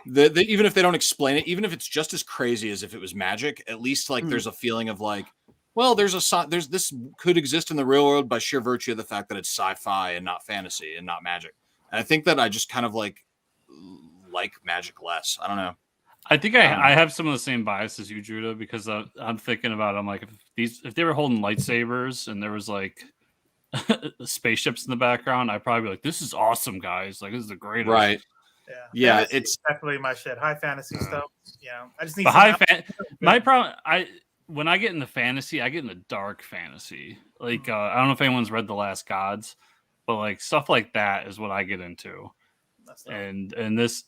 even if they don't explain it, even if it's just as crazy as if it was magic, at least like there's a feeling of like, well, there's this could exist in the real world by sheer virtue of the fact that it's sci-fi and not fantasy and not magic. And I think that I just kind of like magic less. I don't know. I think I have some of the same bias as you, Judah, because I'm thinking about, I'm like, if they were holding lightsabers and there was like spaceships in the background, I'd probably be like, this is awesome, guys. Like, this is the greatest. Right. Yeah, it's definitely my shit. High fantasy stuff. You know, I just need my problem. When I get into fantasy, I get into dark fantasy. Like I don't know if anyone's read The Last Gods, but like stuff like that is what I get into. And this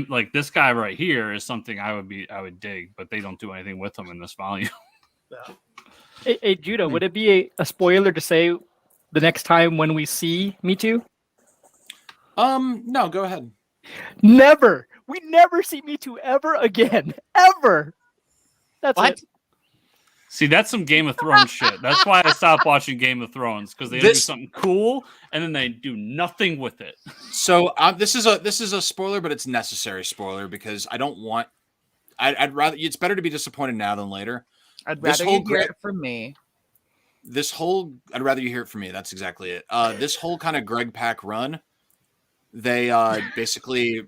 like this guy right here is something I would dig, but they don't do anything with him in this volume. Yeah. Hey, Judah, would it be a spoiler to say the next time when we see Me Too? No, go ahead. Never. We never see Me Too ever again. Ever. That's What? it. See, that's some Game of Thrones shit. That's why I stopped watching Game of Thrones, because they do something cool and then they do nothing with it. So this is a spoiler, but it's necessary spoiler because I don't want. I'd rather. It's better to be disappointed now than later. I'd rather you hear it from me. I'd rather you hear it from me. That's exactly it. This whole kind of Greg Pak run, they basically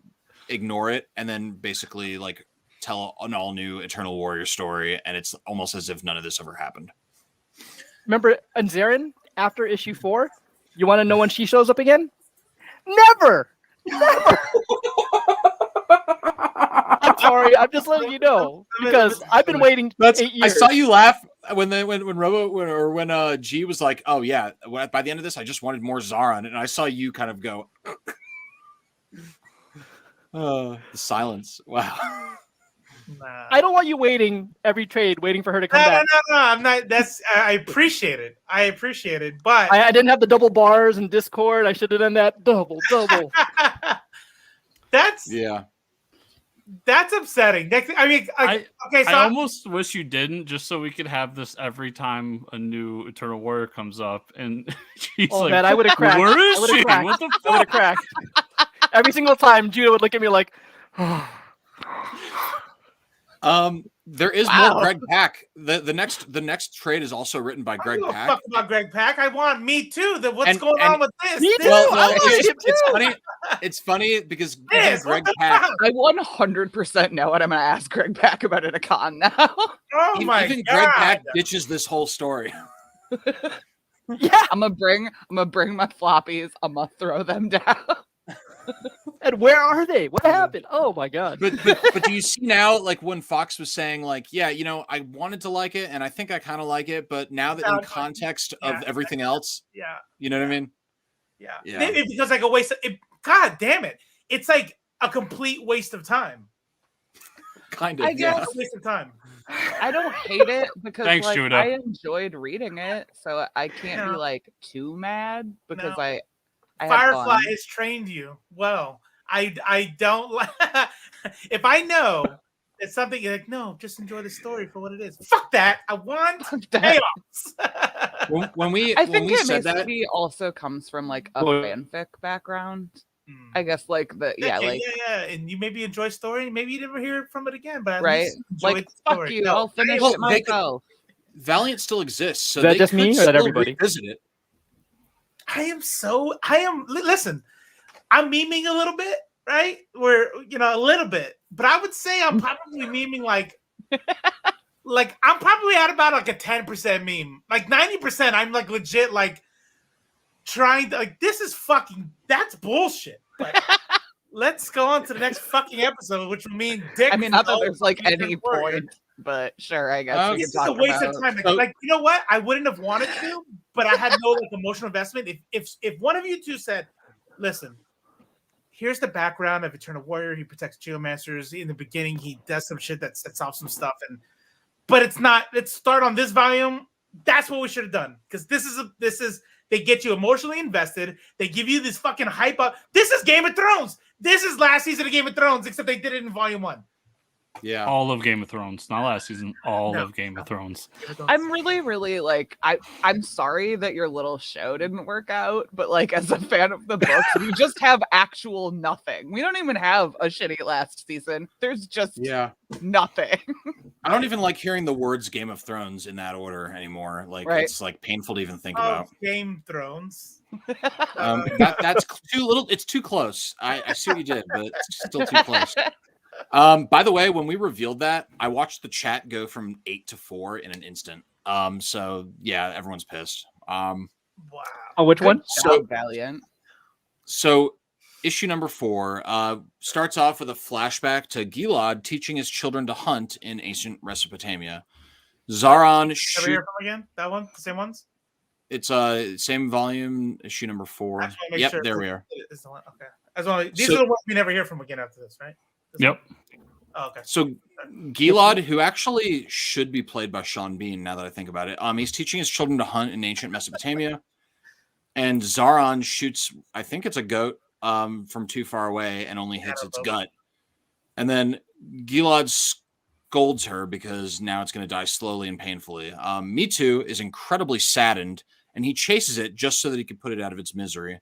ignore it and then basically like tell an all new Eternal Warrior story, and it's almost as if none of this ever happened. Remember Anzarin after issue 4? You want to know when she shows up again? Never. Never. I'm sorry. I'm just letting you know because I've been waiting 8 years. I saw you laugh when G was like, "Oh yeah." By the end of this, I just wanted more Zaron, and I saw you kind of go. The silence. Wow. Nah. I don't want you waiting every trade, waiting for her to come back. No. I'm not. I appreciate it. But I didn't have the double bars in Discord. I should have done that double. That's upsetting. I mean, okay. So I almost wish you didn't, just so we could have this every time a new Eternal Warrior comes up, and she's like, man, I would have cracked. Where is she? Cracked. What the I would have fuck? cracked. Every single time, Judah would look at me like, oh. There is more Greg Pak. The next trade is also written by Greg Pak. Fuck about Greg Pak. I want Me Too. What's going on with this? Me too. Well, it's funny. It's funny because Greg Pak. I 100% know what I'm going to ask Greg Pak about at a con now. Oh my even God. Greg Pak ditches this whole story. Yeah. I'm gonna bring my floppies. I'm gonna throw them down. And where are they? What happened? Oh my God. But do you see now, like when Fox was saying, like, yeah, you know, I wanted to like it, and I think I kind of like it, but now that in context of everything else, you know what I mean? Yeah. Yeah. Maybe it becomes like a waste. God damn it! It's like a complete waste of time. Kind of. I guess. A waste of time. I don't hate it because Thanks, like Judah. I enjoyed reading it, so I can't be like too mad because I Firefly has trained you well. I don't like if I know it's something you're like, no, just enjoy the story for what it is. Fuck that. I want chaos. I think it said that, maybe also comes from like a fanfic background. I guess like and you maybe enjoy story, maybe you never hear from it again, but right, like fuck you, I'll finish it myself. Valiant still exists, so is that just me or that everybody? Revisit it. Listen, I'm memeing a little bit, right? A little bit, but I would say I'm probably memeing like I'm probably at about like a 10% meme, like 90%. I'm like legit, like trying to that's bullshit. But let's go on to the next fucking episode, which will mean dick. I mean, not that there's like any point, but sure, I guess we can talk about. This is a waste of time. Like, you know what? I wouldn't have wanted to, but I had no like emotional investment. If one of you two said, "Listen, here's the background of Eternal Warrior. He protects Geomancers. In the beginning, he does some shit that sets off some stuff, but it's not. Let's start on this volume. That's what we should have done because this is. They get you emotionally invested. They give you this fucking hype up. This is Game of Thrones. This is last season of Game of Thrones, except they did it in volume 1. Yeah. All of Game of Thrones, not last season. All of Game of Thrones. I'm really, really like I'm sorry that your little show didn't work out, but like as a fan of the books, we just have actual nothing. We don't even have a shitty last season. There's just nothing. I don't even like hearing the words Game of Thrones in that order anymore. Like it's like painful to even think about. Game Thrones. That's too little. It's too close. I see what you did, but it's still too close. By the way, when we revealed that, I watched the chat go from 8 to 4 in an instant. So yeah, everyone's pissed. Wow. Oh, which one? So Valiant. So issue number 4 starts off with a flashback to Gilad teaching his children to hunt in ancient Mesopotamia. Zaron Ever hear from again? That one? The same ones? It's same volume, issue number 4. Yep, sure there we are. Is the one. Okay. These are the ones we never hear from again after this, right? Yep. Oh, okay. So Gilad, who actually should be played by Sean Bean, now that I think about it, he's teaching his children to hunt in ancient Mesopotamia, and Zaron shoots, I think it's a goat, from too far away and only hits its gut, and then Gilad scolds her because now it's going to die slowly and painfully. Mitu is incredibly saddened, and he chases it just so that he can put it out of its misery.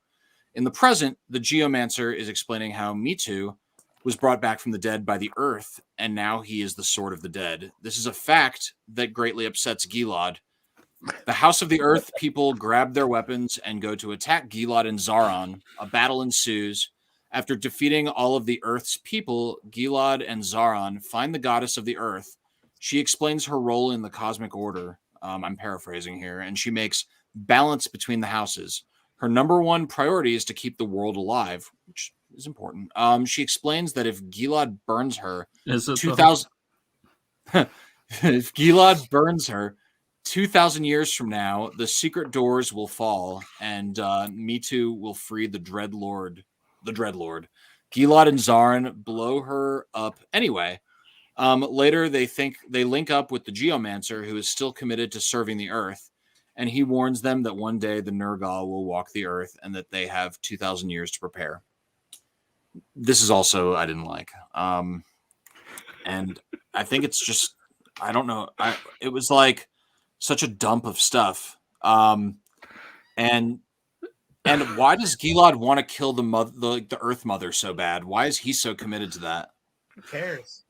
In the present, the Geomancer is explaining how Mitu was brought back from the dead by the earth, and now he is the sword of the dead. This is a fact that greatly upsets Gilad. The House of the Earth people grab their weapons and go to attack Gilad and Zaron. A battle ensues. After defeating all of the Earth's people, Gilad and Zaron find the goddess of the Earth. She explains her role in the cosmic order. I'm paraphrasing here, and she makes balance between the houses. Her number one priority is to keep the world alive, which is important. She explains that if Gilad burns her, 2,000 if Gilad burns her 2,000 years from now, the secret doors will fall, and Mitu will free the Dreadlord. Gilad and Zaron blow her up anyway. Later, they link up with the Geomancer, who is still committed to serving the Earth, and he warns them that one day the Nergal will walk the Earth, and that they have 2,000 years to prepare. This is also I didn't like, and I think it's just I don't know. It was like such a dump of stuff, and why does Gilad want to kill the Earth Mother so bad? Why is he so committed to that? Who cares?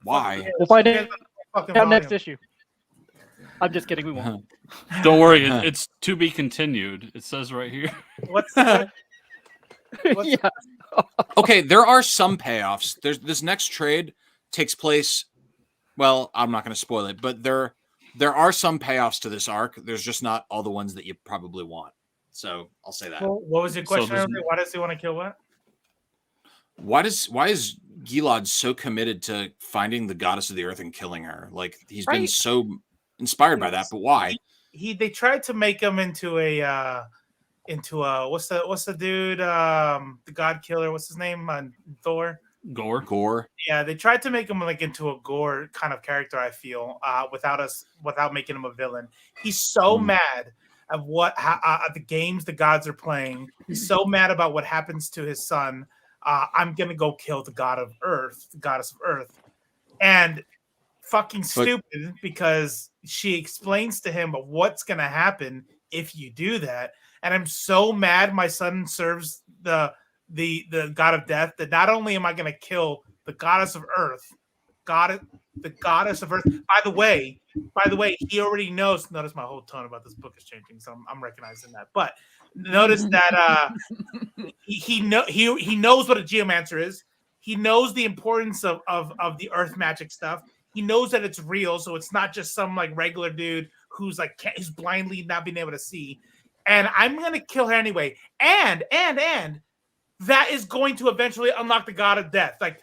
Why? We'll find out next issue. I'm just kidding. We won't. Don't worry. It's to be continued. It says right here. What's that? Yeah. Okay, there are some payoffs. This next trade takes place. Well, I'm not going to spoil it, but there are some payoffs to this arc. There's just not all the ones that you probably want. So I'll say that. Well, what was your question? Why does he want to kill what? Why is Gilad so committed to finding the goddess of the earth and killing her? Like he's been so inspired by that, but why? They tried to make him into a what's the dude the god killer, what's his name on Thor? Gore. Yeah, they tried to make him like into a Gore kind of character, I feel, without making him a villain. He's so mad at the games the gods are playing. He's so mad about what happens to his son. I'm gonna go kill the god of earth, the goddess of earth. And fucking stupid, because she explains to him what's gonna happen if you do that. And I'm so mad my son serves the god of death that not only am I going to kill the goddess of earth, the goddess of earth. By the way, he already knows. Notice my whole tone about this book is changing, so I'm recognizing that. But notice that he knows what a geomancer is. He knows the importance of the earth magic stuff. He knows that it's real, so it's not just some like regular dude who's blindly not being able to see. And I'm going to kill her anyway. And that is going to eventually unlock the god of death. Like,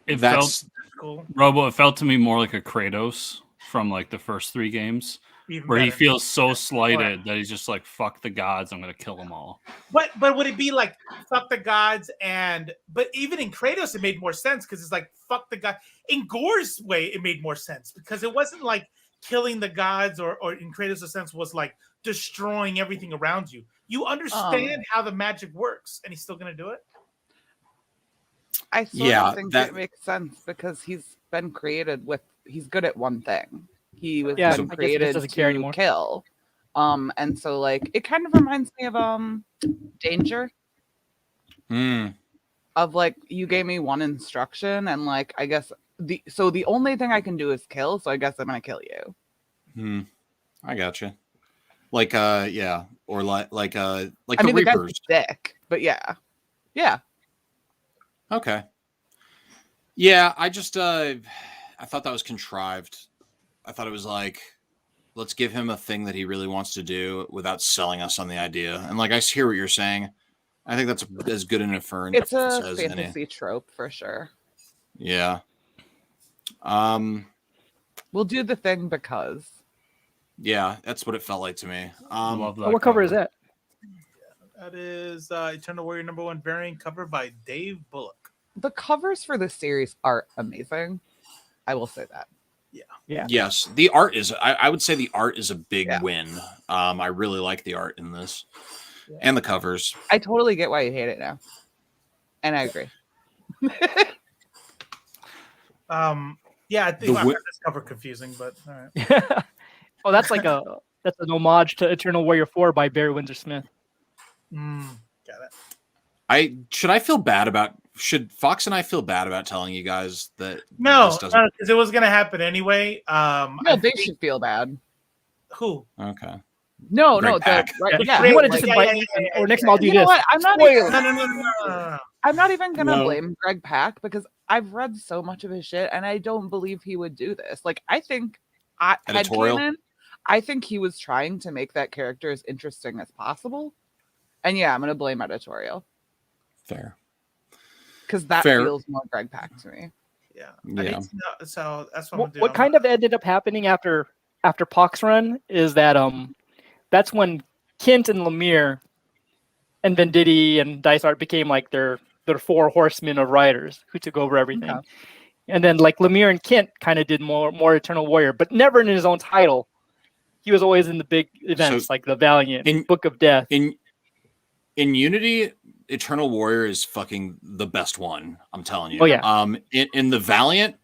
that's cool. Robo, it felt to me more like a Kratos from like the first 3 games, where he feels so slighted that he's just like, fuck the gods, I'm going to kill them all. But would it be like, fuck the gods? But even in Kratos, it made more sense because it's like, fuck the god. In Gore's way, it made more sense because it wasn't like killing the gods or in Kratos' sense was like destroying everything around you. You understand how the magic works, and he's still going to do it? I sort Yeah, of think that- it makes sense because he's been created with. He's good at one thing. He was Yeah, been I guess he just created doesn't care to anymore. kill. And so like it kind of reminds me of Danger. Of like you gave me one instruction and like I guess the only thing I can do is kill, so I guess I'm gonna kill you. I gotcha. Like yeah, or like I the mean the guy's Reapers. sick, but yeah. Okay. Yeah, I just I thought that was contrived. I thought it was like, let's give him a thing that he really wants to do without selling us on the idea. And like I hear what you're saying. I think that's as good an inference It's a as any. fantasy trope for sure. Yeah. We'll do the thing because Yeah, that's what it felt like to me. Love that What cover is that? That is Eternal Warrior #1 variant cover by Dave Bullock. the covers for this series are amazing. I will say that. Yeah. Yes, the art is. I would say the art is a big Yeah. win. I really like the art in this, and the covers. I totally get why you hate it now. And I agree. Yeah, I think The I wi- found this cover confusing, but all right. Oh, that's that's an homage to Eternal Warrior 4 by Barry Windsor Smith. Got it. Should Fox and I feel bad about telling you guys that No, this doesn't? because it was gonna happen anyway. No, I they think- should feel bad. Who? Okay. No, Greg no, Pak. right, The yeah. Great- You want to like, just yeah, invite yeah, me, yeah, or yeah, next yeah. time I'll do You know this. what? I'm not No, even, no. I'm not even gonna No. blame Greg Pak because I've read so much of his shit and I don't believe he would do this. Like I think Editorial? headcanon, I think he was trying to make that character as interesting as possible. And yeah, I'm gonna blame editorial Fair. because that Fair. feels more Greg Pak to me. Yeah. Yeah. I need to know, so that's what I'm gonna do. What kind of ended up happening after Pac's run is that that's when Kent and Lemire and Venditti and Dice Art became like their four horsemen of writers who took over everything. Okay. And then like Lemire and Kent kind of did more Eternal Warrior, but never in his own title. He was always in the big events like the Valiant, Book of Death. In Unity, Eternal Warrior is fucking the best one. I'm telling you. Oh, yeah. In the Valiant,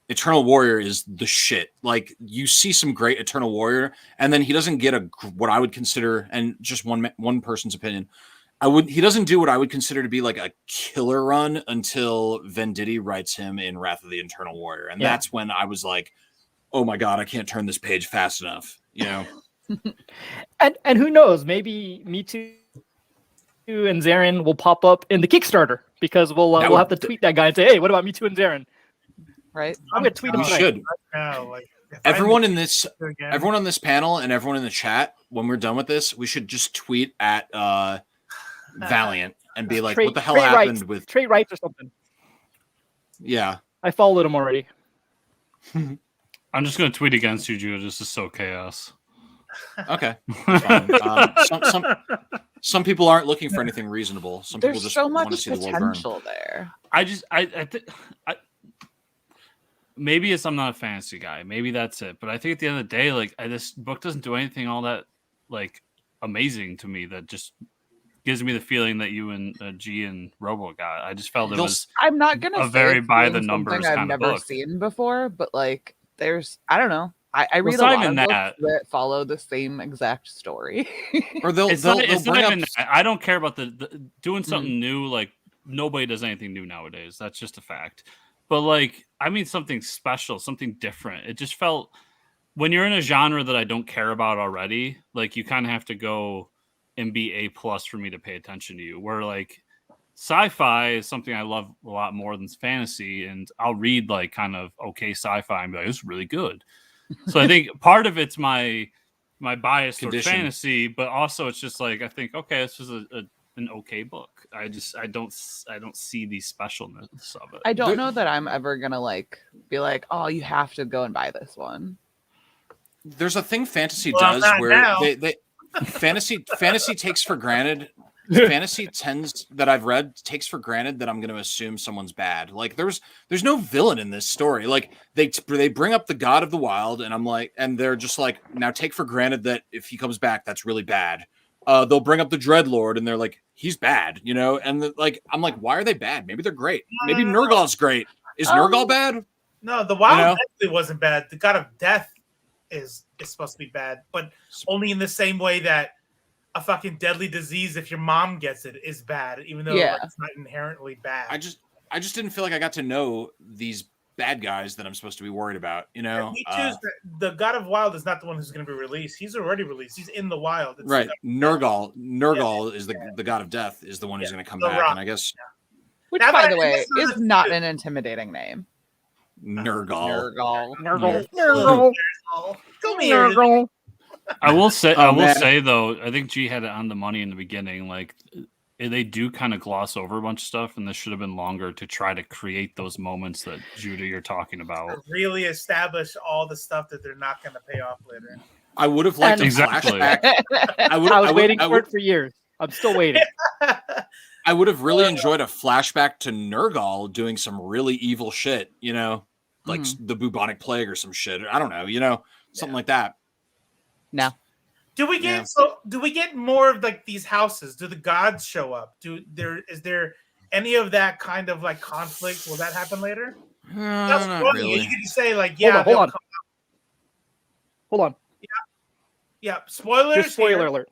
Eternal Warrior is the shit. Like you see some great Eternal Warrior, and then he doesn't get what I would consider, and just one person's opinion. He doesn't do what I would consider to be like a killer run until Venditti writes him in Wrath of the Eternal Warrior, and that's when I was like, oh my god, I can't turn this page fast enough. You know. And who knows? Maybe Me Too and Zarin will pop up in the Kickstarter because we'll have to tweet that guy and say, hey, what about Me Too and Zarin? Right? I'm gonna tweet him. We tonight. should. No, like if Everyone I in this, again, everyone on this panel, and everyone in the chat, when we're done with this, we should just tweet at Valiant and be like, "What the hell happened with Trey Wrights or something?" Yeah, I followed him already. I'm just going to tweet against you, Judah. This is so chaos. okay. That's fine. Some people aren't looking for anything reasonable. Some people There's just so want to much see the world burn. potential there. I think maybe I'm not a fantasy guy. Maybe that's it. But I think at the end of the day, like this book doesn't do anything all that like amazing to me. That just gives me the feeling that you and G and Robo got. I just felt it was. I'm not gonna a say very it's by doing the numbers something I've kind of never book. seen before, but like there's I don't know. I read it's a not lot even of that. books that follow the same exact story. Or they'll It's bring not up. even that. I don't care about the doing something new. Like nobody does anything new nowadays. That's just a fact. But like, I mean, something special, something different. It just felt when you're in a genre that I don't care about already. Like you kind of have to go and be A+ for me to pay attention to you. Where like sci-fi is something I love a lot more than fantasy, and I'll read like kind of okay sci-fi and be like, "This is really good." So I think part of it's my bias towards Condition. fantasy, but also it's just like I think okay, this is an okay book. I don't see the specialness of it. I don't know that I'm ever gonna like be like, oh, you have to go and buy this one. There's a thing fantasy Well, does not where now. they fantasy takes for granted. Fantasy tends that I've read takes for granted that I'm going to assume someone's bad. Like there's no villain in this story. Like they bring up the god of the wild, and I'm like, and they're just like, now take for granted that if he comes back, that's really bad. They'll bring up the Dreadlord, and they're like, he's bad, you know, and I'm like, why are they bad? Maybe they're great. Maybe Nergal's great. Is Nergal bad? No, the wild definitely wasn't bad. The god of death is supposed to be bad, but only in the same way that a fucking deadly disease, if your mom gets it, is bad, even though it's not inherently bad. I just didn't feel like I got to know these bad guys that I'm supposed to be worried about, you know. Me too. The God of Wild is not the one who's going to be released. He's already released. He's in the wild. It's right. Nergal is the god of death, is the one who's going to come back, and I guess. Which, by the way, is not an intimidating name. Nergal. Come here. I will say though, I think G had it on the money in the beginning. Like, they do kind of gloss over a bunch of stuff, and this should have been longer to try to create those moments that Judah you're talking about. To really establish all the stuff that they're not going to pay off later. I would have liked a flashback. I was waiting for it for years. I'm still waiting. I would have really enjoyed a flashback to Nergal doing some really evil shit, you know, like the bubonic plague or some shit. I don't know, you know, something like that. No. Do we get more of like these houses? Do the gods show up? Is there any of that kind of like conflict? Will that happen later? Not really. You can say like, hold on. Yeah. Spoilers. Just spoiler alert.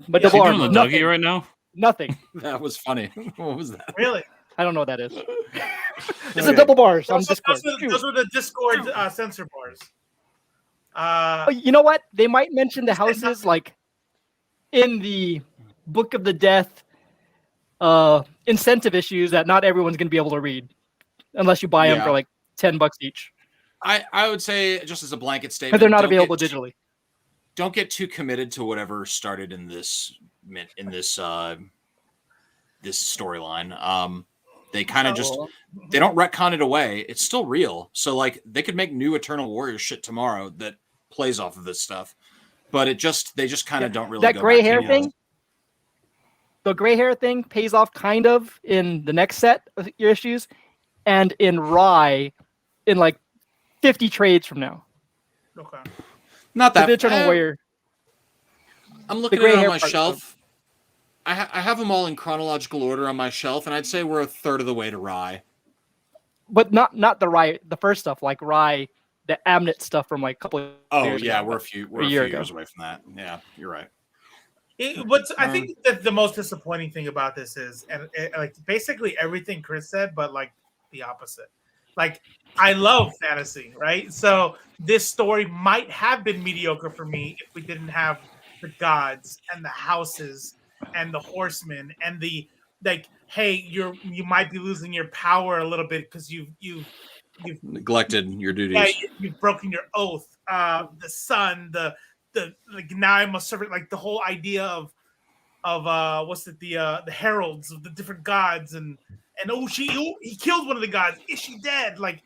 But Is he doing the nothing. Dougie right now? Nothing. That was funny. What was that? Really? I don't know what that is. It's a double bars on Discord. Those were the Discord censor bars. You know what? They might mention the houses like in the Book of the Death incentive issues that not everyone's going to be able to read unless you buy them for like $10 each. I would say, just as a blanket statement, But they're not available digitally. Don't get too committed to whatever started in this this storyline. They kind of they don't retcon it away. It's still real. So like they could make new Eternal Warrior shit tomorrow that plays off of this stuff, but they just kind of don't really. That gray hair thing. The gray hair thing pays off kind of in the next set of your issues, and in Rye, in like 50 trades from now. Okay. Not that Eternal Warrior. I'm looking at it on my shelf. I have them all in chronological order on my shelf, and I'd say we're a third of the way to Rye. But not the Rye, the first stuff, like Rye, the Amnet stuff from like a couple of years ago. We're a few years away from that. Yeah, you're right. I think that the most disappointing thing about this is, and like basically everything Chris said, but like the opposite. Like, I love fantasy, right? So this story might have been mediocre for me if we didn't have the gods and the houses and the horsemen and the like. Hey, you might be losing your power a little bit because you've neglected your duties. Yeah, you've broken your oath. The sun, the like now I must serve it. Like the whole idea of the heralds of the different gods and he killed one of the gods. Is she dead? Like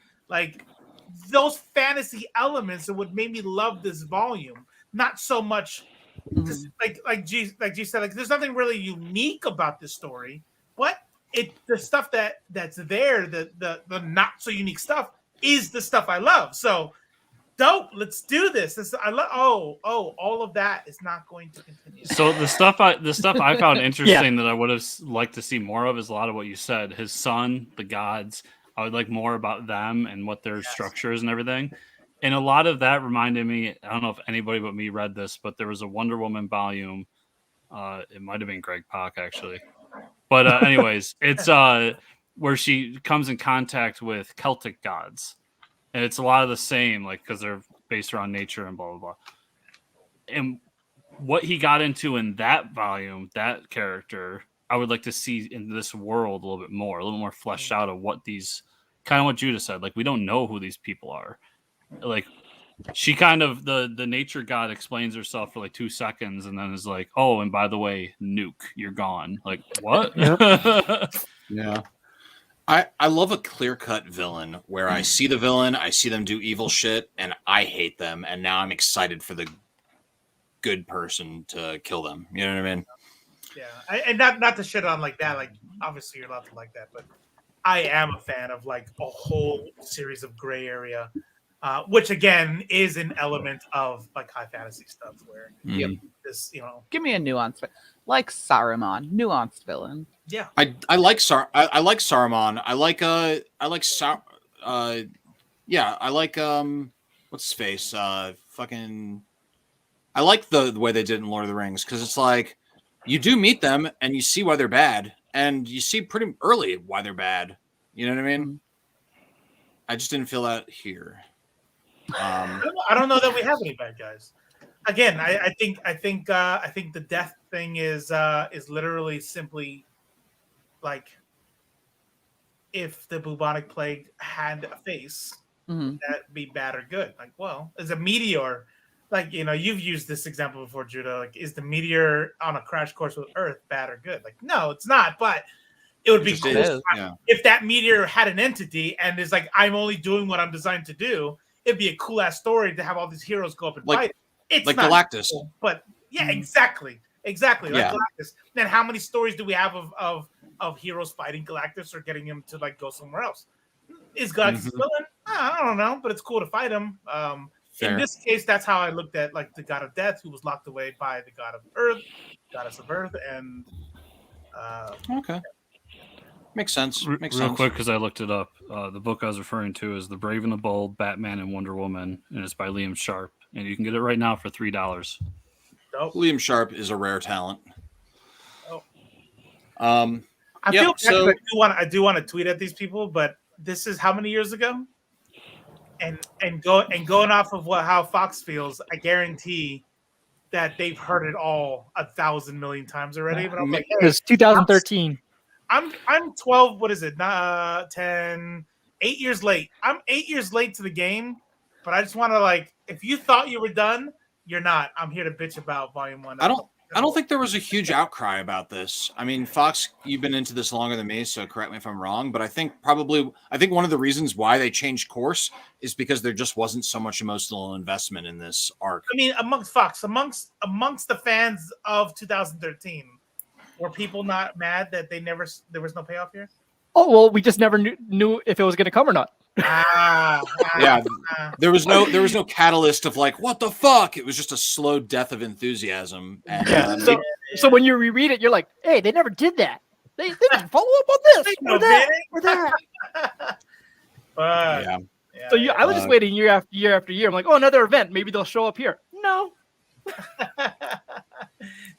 those fantasy elements are what made me love this volume. Not so much, like G said, like there's nothing really unique about this story, but the stuff that's there, the not so unique stuff is the stuff I love. So dope, let's do this. I love. All of that is not going to continue. So the stuff I found interesting that I would have liked to see more of is a lot of what you said. His son, the gods. I would like more about them and what their structure is and everything. And a lot of that reminded me. I don't know if anybody but me read this, but there was a Wonder Woman volume. It might have been Greg Pak actually, but anyways, it's where she comes in contact with Celtic gods. And it's a lot of the same, like, because they're based around nature and blah, blah, blah. And what he got into in that volume, that character, I would like to see in this world a little more fleshed out of what these, kind of what Judah said. Like, we don't know who these people are. Like, she kind of, the nature god explains herself for like 2 seconds and then is like, oh, and by the way, Nuke, you're gone. Like, what? Yeah. I love a clear-cut villain where I see the villain, I see them do evil shit, and I hate them, and now I'm excited for the good person to kill them. You know what I mean? Yeah, and not to shit on like that. Like, obviously you're allowed to like that, but I am a fan of like a whole series of gray area which again is an element of like high fantasy stuff where this, Give me a nuanced, like Saruman, nuanced villain. Yeah, I like I like Saruman. I like what's his face? Fucking. I like the way they did in Lord of the Rings because it's like you do meet them and you see why they're bad, and you see pretty early why they're bad. You know what I mean? I just didn't feel that here. I don't know that we have any bad guys. Again, I think the death thing is literally simply like if the bubonic plague had a face, that'd be bad or good. Like, well, is a meteor, like, you've used this example before, Judah. Like, is the meteor on a crash course with Earth bad or good? Like, no, it's not. But it would be cool if that meteor had an entity and is like, I'm only doing what I'm designed to do. It'd be a cool ass story to have all these heroes go up and fight. It's like not Galactus, cool, but yeah, exactly, like Galactus. Then how many stories do we have of heroes fighting Galactus or getting him to like go somewhere else? Is Galactus a villain? I don't know, but it's cool to fight him. In this case, that's how I looked at like the god of death, who was locked away by the god of earth, goddess of earth, and okay. Makes sense. Real quick, because I looked it up. The book I was referring to is The Brave and the Bold, Batman and Wonder Woman, and it's by Liam Sharp. And you can get it right now for $3. Liam Sharp is a rare talent. I feel I do want to tweet at these people, but this is how many years ago? And going off of how Fox feels, I guarantee that they've heard it all 1,000 million times already. But I'm like, hey, it's 2013. I'm 12. What is it? 10, 8 years late. I'm 8 years late to the game, but I just want to like, if you thought you were done, you're not. I'm here to bitch about Volume 1. I don't think there was a huge outcry about this. I mean, Fox, you've been into this longer than me, so correct me if I'm wrong. But I think one of the reasons why they changed course is because there just wasn't so much emotional investment in this arc. I mean, amongst Fox, amongst the fans of 2013, were people not mad that there was no payoff here? Oh well, we just never knew if it was going to come or not. Yeah, there was no catalyst of like, what the fuck? It was just a slow death of enthusiasm. And, so when you reread it, you're like, hey, they never did that. They didn't follow up on this or that. Yeah. So I was just waiting year after year after year. I'm like, oh, another event. Maybe they'll show up here. No.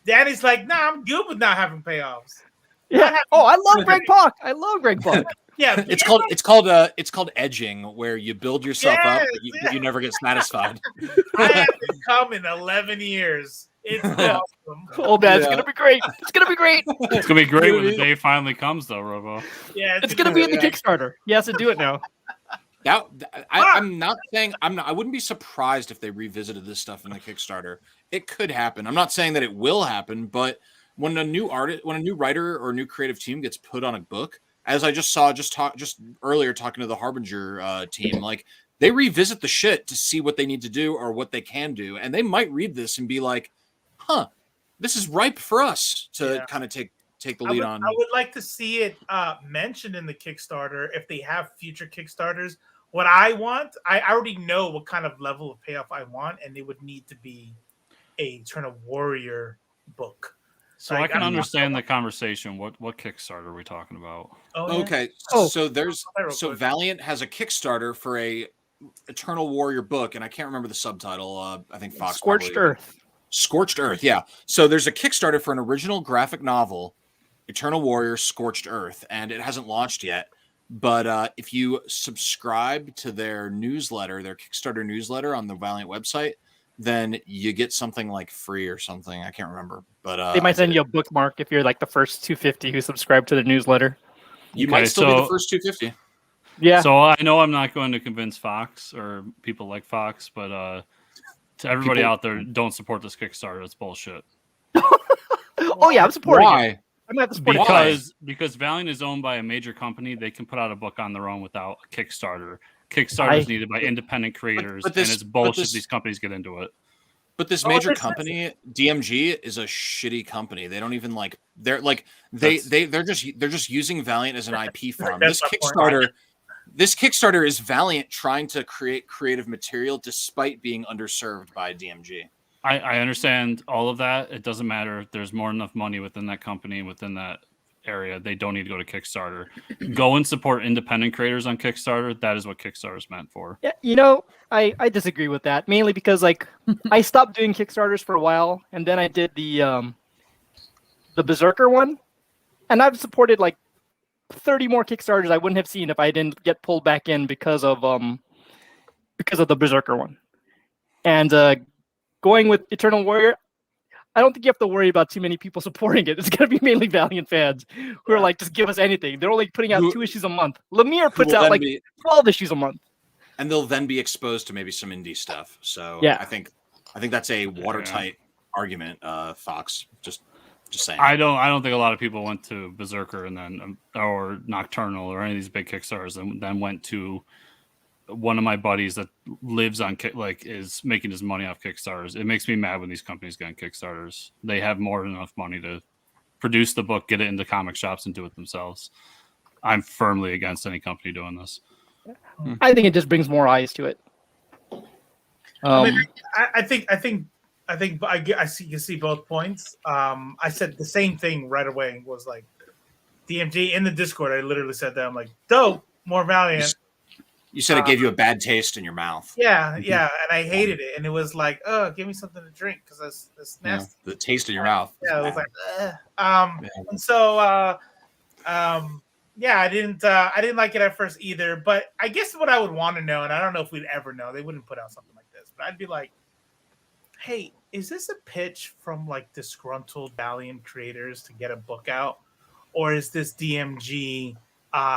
Danny's like, nah, I'm good with not having payoffs. Yeah. Oh, I love Greg Pak. Yeah, it's called edging, where you build yourself up, but you never get satisfied. I haven't come in 11 years. It's awesome. Oh man, it's gonna be great. It's gonna be great. It's gonna be great when the day finally comes, though, Robo. Yeah, it's gonna be in the Kickstarter. He has to do it now. I'm not saying I wouldn't be surprised if they revisited this stuff in the Kickstarter. It could happen. I'm not saying that it will happen, but when a new writer or a new creative team gets put on a book, as I just saw just earlier talking to the Harbinger team, like they revisit the shit to see what they need to do or what they can do, and they might read this and be like, "Huh, this is ripe for us to kind of take the lead on." I would like to see it mentioned in the Kickstarter if they have future Kickstarters. What I want, I already know what kind of level of payoff I want, and it would need to be a Eternal Warrior book. So I can understand the conversation. What Kickstarter are we talking about? Okay, so Valiant has a Kickstarter for a Eternal Warrior book, and I can't remember the subtitle. I think Fox Scorched Earth. Yeah. So there's a Kickstarter for an original graphic novel, Eternal Warrior Scorched Earth, and it hasn't launched yet. But if you subscribe to their newsletter, their Kickstarter newsletter on the Valiant website, then you get something like free or something. I can't remember, but they might send you a bookmark if you're like the first 250 who subscribe to the newsletter. You might still be the first 250. Yeah. So I know I'm not going to convince Fox or people like Fox, but to everybody out there, don't support this Kickstarter. It's bullshit. Oh yeah, I'm supporting Why? it. I'm not supporting because Valiant is owned by a major company. They can put out a book on their own without a Kickstarter. Kickstarter is needed by independent creators, and it's bullshit. These companies get into it. But this major company, DMG, is a shitty company. They don't even they're just using Valiant as an IP farm. This Kickstarter, This Kickstarter is Valiant trying to create creative material despite being underserved by DMG. I understand all of that. It doesn't matter. There's more than enough money within that company, within that area. They don't need to go to Kickstarter. Go and support independent creators on Kickstarter. That is what Kickstarter is meant for. Yeah, you know, I disagree with that, mainly because like I stopped doing Kickstarters for a while, and then I did the Berserker one, and I've supported like 30 more Kickstarters I wouldn't have seen if I didn't get pulled back in because of the Berserker one. And going with Eternal Warrior, I don't think you have to worry about too many people supporting it. It's going to be mainly Valiant fans who are like, just give us anything. They're only putting out 2 issues a month. Lemire puts out like 12 issues a month. And they'll then be exposed to maybe some indie stuff. So yeah. I think that's a watertight argument, Fox. Just saying. I don't think a lot of people went to Berserker and then or Nocturnal or any of these big Kickstarters and then went to one of my buddies that lives on is making his money off Kickstarters. It makes me mad when these companies get on Kickstarters. They have more than enough money to produce the book, get it into comic shops, and do it themselves. I'm firmly against any company doing this. I think it just brings more eyes to it. I think I see you see both points. I said the same thing right away. Was like DMG in the Discord. I literally said that I'm like, dope, more Valiant. You said it gave you a bad taste in your mouth. Yeah, and I hated it, and it was like, oh, give me something to drink because that's nasty. Yeah, the taste in your mouth. Yeah, it was like, and so yeah, I didn't like it at first either. But I guess what I would want to know, and I don't know if we'd ever know, they wouldn't put out something like this, but I'd be like, hey, is this a pitch from like disgruntled Valiant creators to get a book out, or is this DMG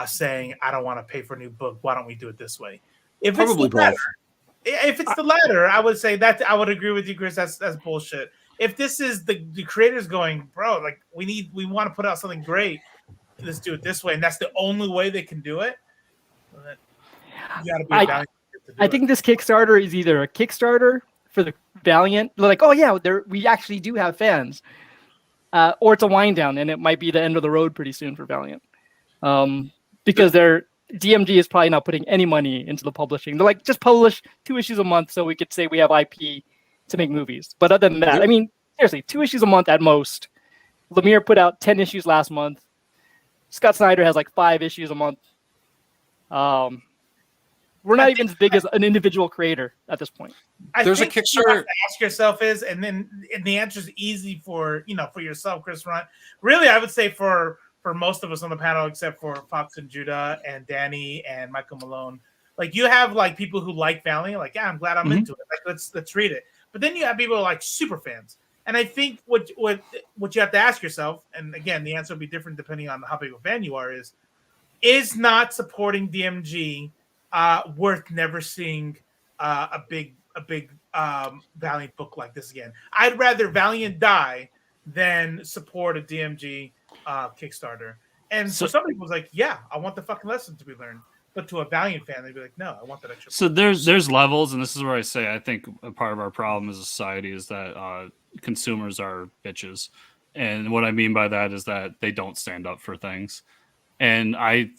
saying, I don't want to pay for a new book, why don't we do it this way? If Probably it's the latter, if it's the latter, I would say that I would agree with you, Chris. That's bullshit. If this is the creators going, bro, like we want to put out something great, let's do it this way, and that's the only way they can do it. You gotta be a Valiant to do I think this Kickstarter is either a Kickstarter for the Valiant, like, oh yeah, we actually do have fans, or it's a wind down, and it might be the end of the road pretty soon for Valiant. Because DMG is probably not putting any money into the publishing. They're like, just publish 2 issues a month so we could say we have IP to make movies. But other than that, I mean, seriously, 2 issues a month at most. Lemire put out 10 issues last month. Scott Snyder has like 5 issues a month. We're not even as big as an individual creator at this point. There's a Kickstarter. What you have to ask yourself is, and the answer is easy for yourself, Chris Runt. Really, I would say for most of us on the panel, except for Fox and Judah and Danny and Michael Malone, like you have like people who like Valiant, like, yeah, I'm glad I'm into it. Like, let's read it. But then you have people like super fans. And I think what you have to ask yourself, and again, the answer will be different depending on how big of a fan you are, is not supporting DMG worth never seeing a big Valiant book like this again? I'd rather Valiant die than support a DMG Kickstarter. And so some people was like, yeah, I want the fucking lesson to be learned. But to a Valiant fan, they'd be like, no, I want that extra. So there's levels, and this is where I say I think a part of our problem as a society is that consumers are bitches. And what I mean by that is that they don't stand up for things. And I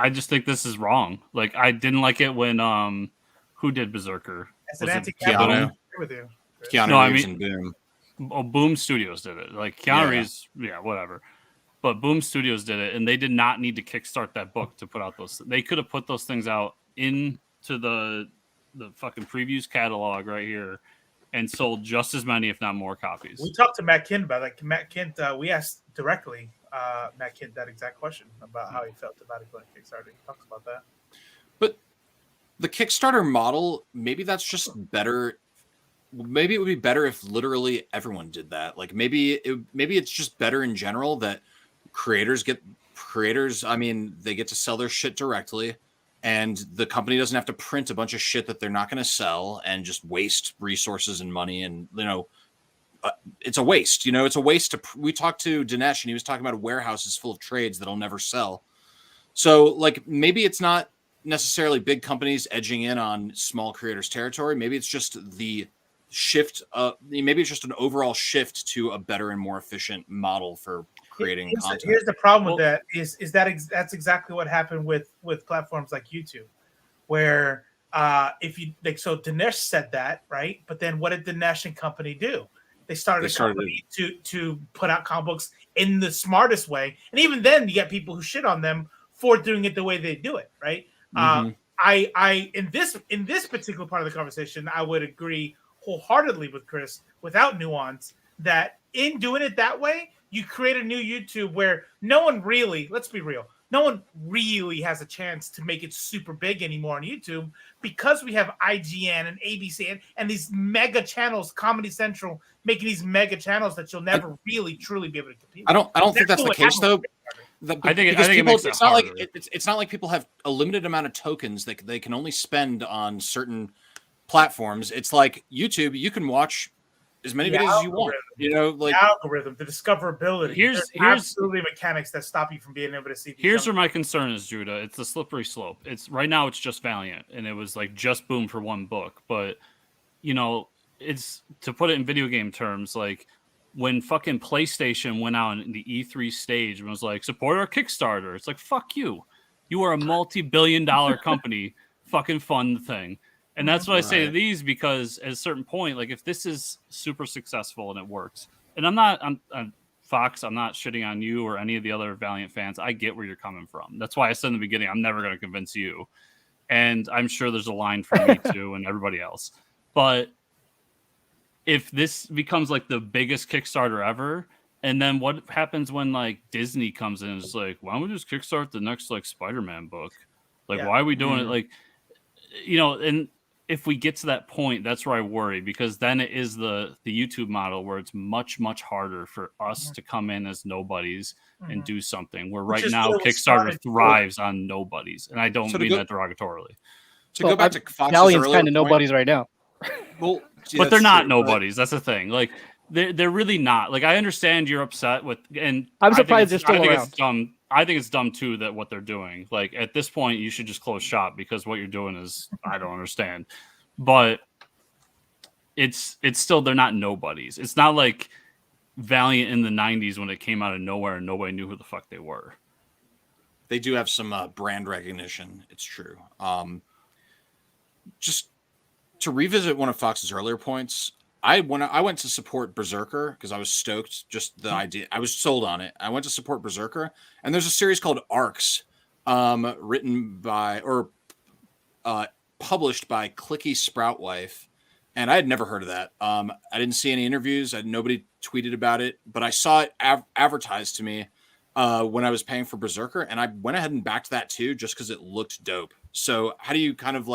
just think this is wrong. Like, I didn't like it when who did Berserker? As an anti-Keanu with you. Keanu Reeves and Boom. Oh, Boom Studios did it. Like Keanu Reeves, yeah, whatever. But Boom Studios did it, and they did not need to kickstart that book to put out those. They could have put those things out into the fucking previews catalog right here, and sold just as many, if not more, copies. We talked to Matt Kint about it. Matt Kint, we asked directly Matt Kint that exact question about how he felt about it going Kickstarter. He talks about that. But the Kickstarter model, maybe that's just better. Maybe it would be better if literally everyone did that. Like maybe it's just better in general that creators, I mean, they get to sell their shit directly, and the company doesn't have to print a bunch of shit that they're not going to sell and just waste resources and money. And, it's a waste, it's a waste we talked to Dinesh, and he was talking about warehouses full of trades that'll never sell. So like, maybe it's not necessarily big companies edging in on small creators territory. Maybe it's just the shift. Maybe it's just an overall shift to a better and more efficient model for creating content. Here's the problem with that is that's exactly what happened with platforms like YouTube, where if you like, so Dinesh said that, right? But then what did Dinesh and company do? They started a company to put out comic books in the smartest way, and even then, you get people who shit on them for doing it the way they do it, right? I in this particular part of the conversation, I would agree wholeheartedly with Chris, without nuance, that in doing it that way, you create a new YouTube where no one really, let's be real, no one really has a chance to make it super big anymore on YouTube, because we have IGN and ABC and these mega channels, Comedy Central, making these mega channels that you'll never really truly be able to compete with. I don't think that's the case though. I think it makes it's it not harder. like it's not like people have a limited amount of tokens that they can only spend on certain platforms. It's like YouTube, you can watch as many videos as you want. You know, like the algorithm, the discoverability. Here's absolutely mechanics that stop you from being able to see. Here's where my concern is, Judah. It's the slippery slope. It's right now. It's just Valiant, and it was like just boom for one book. But you know, it's to put it in video game terms, like when fucking PlayStation went out in the E3 stage and was like, support our Kickstarter. It's like, fuck you. You are a multi-billion-dollar company. Fucking fund the thing. And that's what I say to these, because at a certain point, like if this is super successful and it works, and I'm Fox, I'm not shitting on you or any of the other Valiant fans. I get where you're coming from. That's why I said in the beginning, I'm never going to convince you. And I'm sure there's a line for me too and everybody else. But if this becomes like the biggest Kickstarter ever, and then what happens when like Disney comes in and is like, why don't we just kickstart the next like Spider-Man book? Like, why are we doing it? Like, you know, and if we get to that point, that's where I worry, because then it is the YouTube model where it's much, much harder for us to come in as nobodies and do something, where right now Kickstarter thrives on nobodies. And I don't mean that derogatorily. Go back to Fox's Valiant's earlier kind of nobodies right now. Well, but they're not nobodies. That's the thing. Like they're really not. Like I understand you're upset with, and I'm surprised they're still around. It's dumb. I think it's dumb too that what they're doing. Like at this point, you should just close shop, because what you're doing is I don't understand. But it's still, they're not nobodies. It's not like Valiant in the 90s when it came out of nowhere and nobody knew who the fuck they were. They do have some brand recognition. It's true. Just to revisit one of Fox's earlier points, I went to support Berserker because I was stoked. Just the idea, I was sold on it. I went to support Berserker, and there's a series called Arcs, written by or published by Clicky Sproutwife, and I had never heard of that. I didn't see any interviews. Nobody tweeted about it, but I saw it advertised to me when I was paying for Berserker, and I went ahead and backed that too, just because it looked dope. So how do you kind of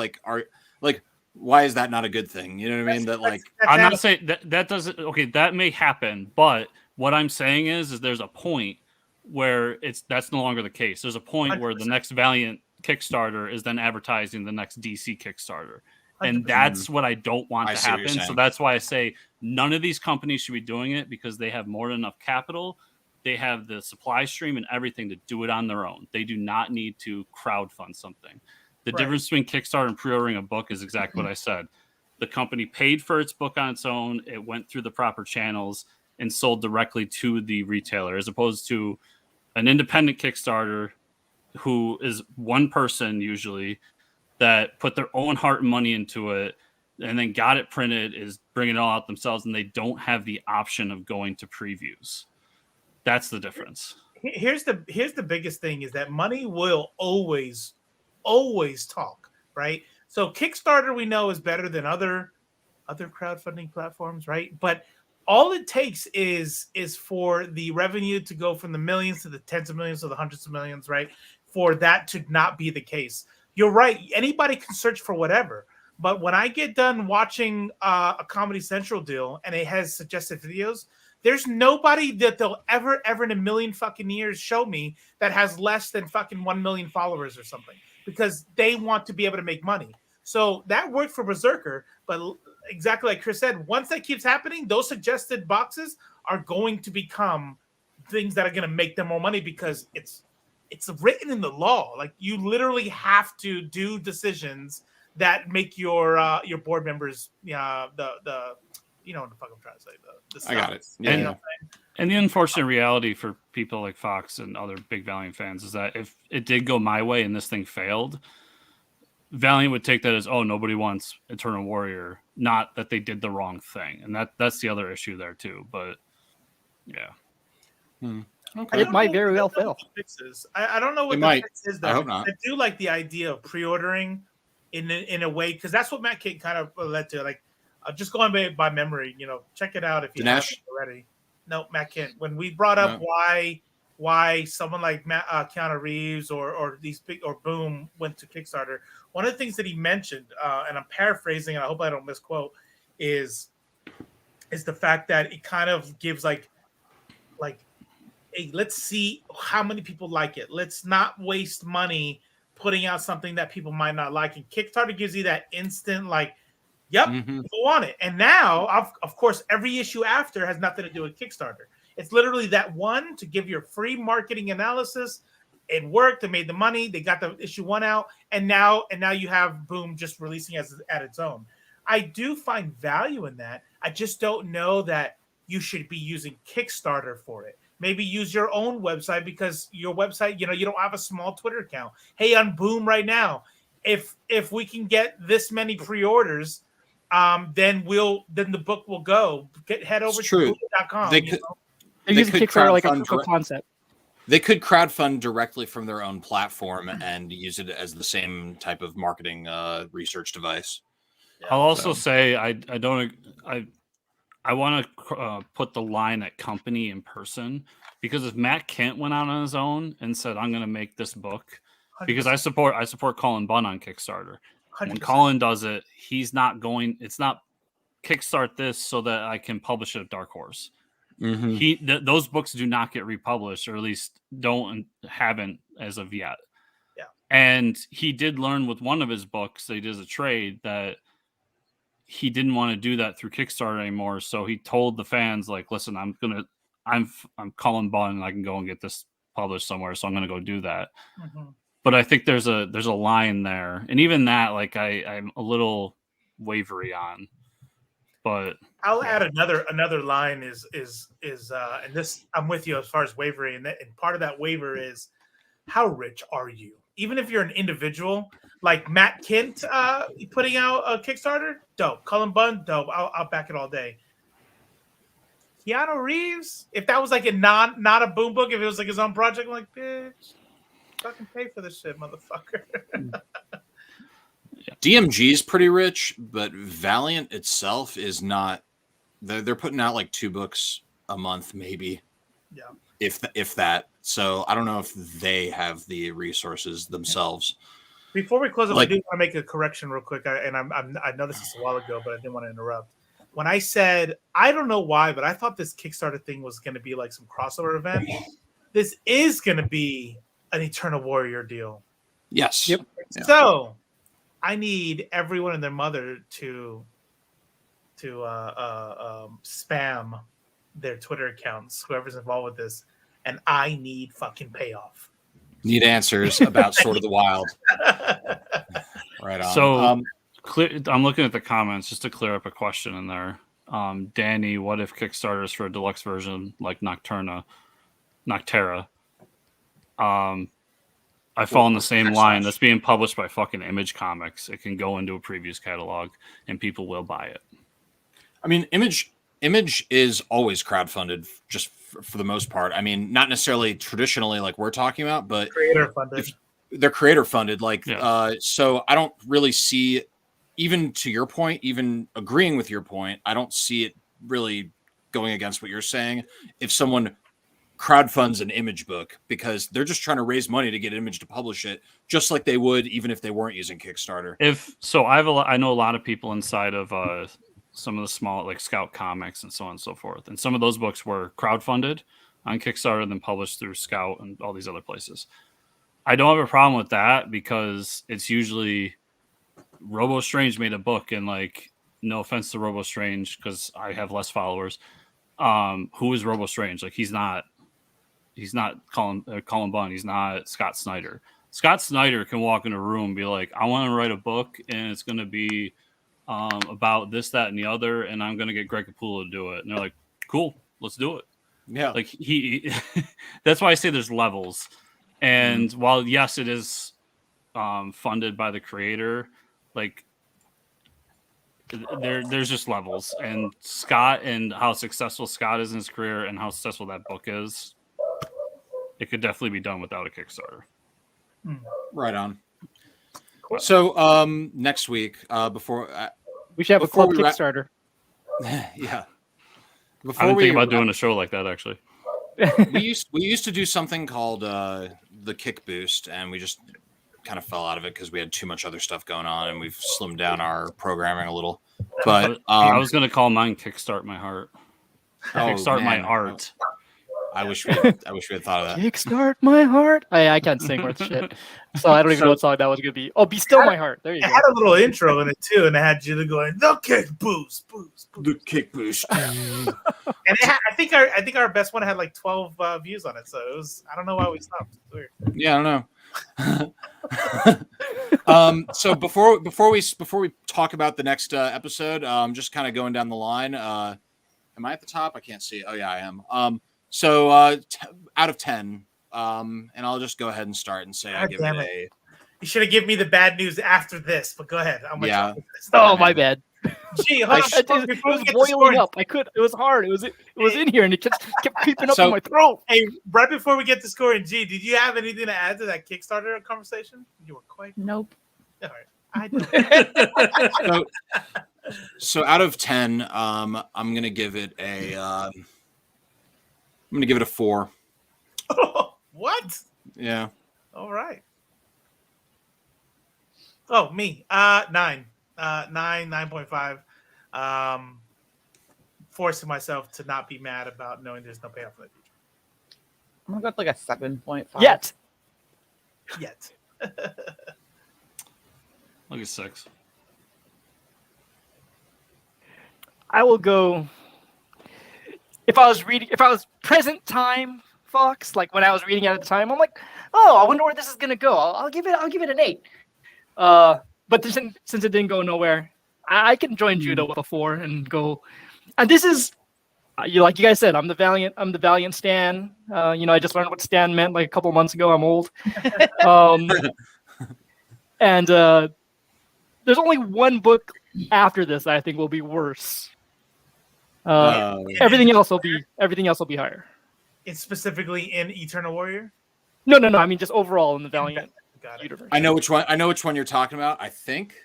why is that not a good thing? You know what I mean? I'm not saying that doesn't. Okay, that may happen, but what I'm saying is there's a point where that's no longer the case. There's a point 100%. Where the next Valiant Kickstarter is then advertising the next DC Kickstarter, 100%. And that's what I don't want to happen. So that's why I say none of these companies should be doing it, because they have more than enough capital. They have the supply stream and everything to do it on their own. They do not need to crowdfund something. The difference between Kickstarter and pre-ordering a book is exactly what I said. The company paid for its book on its own. It went through the proper channels and sold directly to the retailer, as opposed to an independent Kickstarter who is one person usually that put their own heart and money into it and then got it printed, is bringing it all out themselves, and they don't have the option of going to previews. That's the difference. Here's the biggest thing is that money will always talk, right? So Kickstarter, we know, is better than other crowdfunding platforms, right? But all it takes is for the revenue to go from the millions to the tens of millions to the hundreds of millions, right? For that to not be the case. You're right. Anybody can search for whatever. But when I get done watching a Comedy Central deal and it has suggested videos, there's nobody that they'll ever in a million fucking years show me that has less than fucking 1 million followers or something, because they want to be able to make money. So that worked for Berserker, but exactly like Chris said, once that keeps happening, those suggested boxes are going to become things that are going to make them more money, because it's written in the law. Like you literally have to do decisions that make your board members, the you know what the fuck I'm trying to say. I got it. Yeah. And the unfortunate reality for people like Fox and other big Valiant fans is that if it did go my way and this thing failed, Valiant would take that as, oh, nobody wants Eternal Warrior, not that they did the wrong thing. And that's the other issue there too. But yeah. Okay. It might very well fail. I don't know what the fix is, though. I hope not. I do like the idea of pre-ordering in a way, because that's what Matt Kent kind of led to. Like, just going by memory, check it out if you haven't already. No, Matt Kent. When we brought up why someone like Keanu Reeves or these big or Boom went to Kickstarter, one of the things that he mentioned, and I'm paraphrasing, and I hope I don't misquote, is the fact that it kind of gives like, hey, let's see how many people like it. Let's not waste money putting out something that people might not like. And Kickstarter gives you that instant, like, yep, people want it. And now, of course, every issue after has nothing to do with Kickstarter. It's literally that one to give your free marketing analysis. It worked. They made the money. They got the issue 1 out. And now you have Boom just releasing at its own. I do find value in that. I just don't know that you should be using Kickstarter for it. Maybe use your own website, because your website, you don't have a small Twitter account. Hey, on Boom right now, if we can get this many pre-orders, then the book will go. Head over to boom.com. They're using Kickstarter like a proof of concept. They could crowdfund directly from their own platform and use it as the same type of marketing research device. I'll also say I want to put the line at company in person, because if Matt Kent went out on his own and said, I'm going to make this book, 100%. Because I support Colin Bunn on Kickstarter. 100%. When Colin does it, it's not kickstart this so that I can publish it at Dark Horse. Mm-hmm. Those books do not get republished, or at least haven't as of yet. Yeah. And he did learn with one of his books that he did as a trade that he didn't want to do that through Kickstarter anymore. So he told the fans, like, listen, I'm Colin Bunn and I can go and get this published somewhere. So I'm going to go do that. Mm-hmm. But I think there's a line there. And even that, like, I'm a little wavery on, but I'll add another line is and this, I'm with you as far as wavery. And part of that waiver is, how rich are you? Even if you're an individual, like Matt Kent putting out a Kickstarter, dope. Colin Bunn, dope. I'll back it all day. Keanu Reeves, if that was like not a Boom book, if it was like his own project, I'm like, bitch, fucking pay for this shit, motherfucker. DMG is pretty rich, but Valiant itself is not. They're putting out like 2 books a month, maybe. Yeah. If that. So I don't know if they have the resources themselves. Before we close up, I do want to make a correction real quick. I know this is a while ago, but I didn't want to interrupt. When I said, I don't know why, but I thought this Kickstarter thing was going to be like some crossover event. This is going to be an Eternal Warrior deal. Yes. Yep. Yeah. So I need everyone and their mother to spam their Twitter accounts, whoever's involved with this, and I need fucking payoff. Need answers about Sword of the Wild. Right on. So I'm looking at the comments just to clear up a question in there. Danny, what if Kickstarters for a deluxe version like Noctera? I fall in the same line. That's being published by fucking Image Comics. It can go into a previews catalog and people will buy it. I mean, Image is always crowdfunded, just for the most part. I mean, not necessarily traditionally like we're talking about, but creator funded. They're creator funded. Like, yeah. So I don't really see, even to your point, even agreeing with your point, I don't see it really going against what you're saying. If someone crowdfunds an Image book, because they're just trying to raise money to get Image to publish it, just like they would even if they weren't using Kickstarter. I know a lot of people inside of some of the small, like Scout Comics and so on and so forth. And some of those books were crowdfunded on Kickstarter, then published through Scout and all these other places. I don't have a problem with that, because it's usually Robo Strange made a book, and like, no offense to Robo Strange, because I have less followers. Who is Robo Strange? Like, he's not Colin Bunn. He's not Scott Snyder. Scott Snyder can walk in a room and be like, I want to write a book, and it's going to be about this, that, and the other, and I'm going to get Greg Capullo to do it. And they're like, cool, let's do it. Yeah. Like he that's why I say there's levels. And while yes, it is funded by the creator, like there's just levels. And Scott and how successful Scott is in his career and how successful that book is, it could definitely be done without a Kickstarter. Right on. So next week, before We should have a before club we Kickstarter. yeah. I've Before been we thinking about doing a show like that actually. we used to do something called the Kick Boost, and we just kind of fell out of it because we had too much other stuff going on, and we've slimmed down our programming a little. But I was going to call mine "Kickstart My Heart." Kickstart my man. art. I wish we had thought of that. Kickstart my heart. I can't sing worth shit, so I don't even know what song that was gonna be. Oh, be still my heart. There you It go. had a little intro in it too, and it had Gilad going, "The Kick Boost, boost, boost." The Kick Boost. And it had, I think our best one had like 12 views on it. So it was. I don't know why we stopped. It's weird. Yeah, I don't know. So before we talk about the next episode, just kind of going down the line. Am I at the top? I can't see. Oh yeah, I am. So out of 10, and I'll just go ahead and start and say I give it a. You should have given me the bad news after this, but go ahead. I'm gonna Yeah. Oh, my bad. Gee, hold on. It Before we was get to boiling scoring, up. It was hard. It was in here, and it kept creeping up So- in my throat. hey, right before we get to scoring, G, did you have anything to add to that Kickstarter conversation? You were quite. Nope. All right. I don't. So out of 10, I'm gonna give it a. I'm gonna give it a 4. What? Yeah. All right. Oh, me. 9. 9.5. Forcing myself to not be mad about knowing there's no payoff for the future I'm gonna go with like a 7.5. Yet. yet. Look at 6. I will go. If I was present time Fox, like when I was reading it at the time, I'm like, oh, I wonder where this is gonna go. I'll give it an 8. But since it didn't go nowhere, I can join Judo with a 4 and go. And this is, like you guys said, I'm the Valiant Stan. I just learned what Stan meant like a couple months ago. I'm old. And there's only one book after this that I think will be worse. Everything else will be higher. It's specifically in Eternal Warrior. No. I mean just overall in the Valiant Got it. universe. I know which one you're talking about. I think.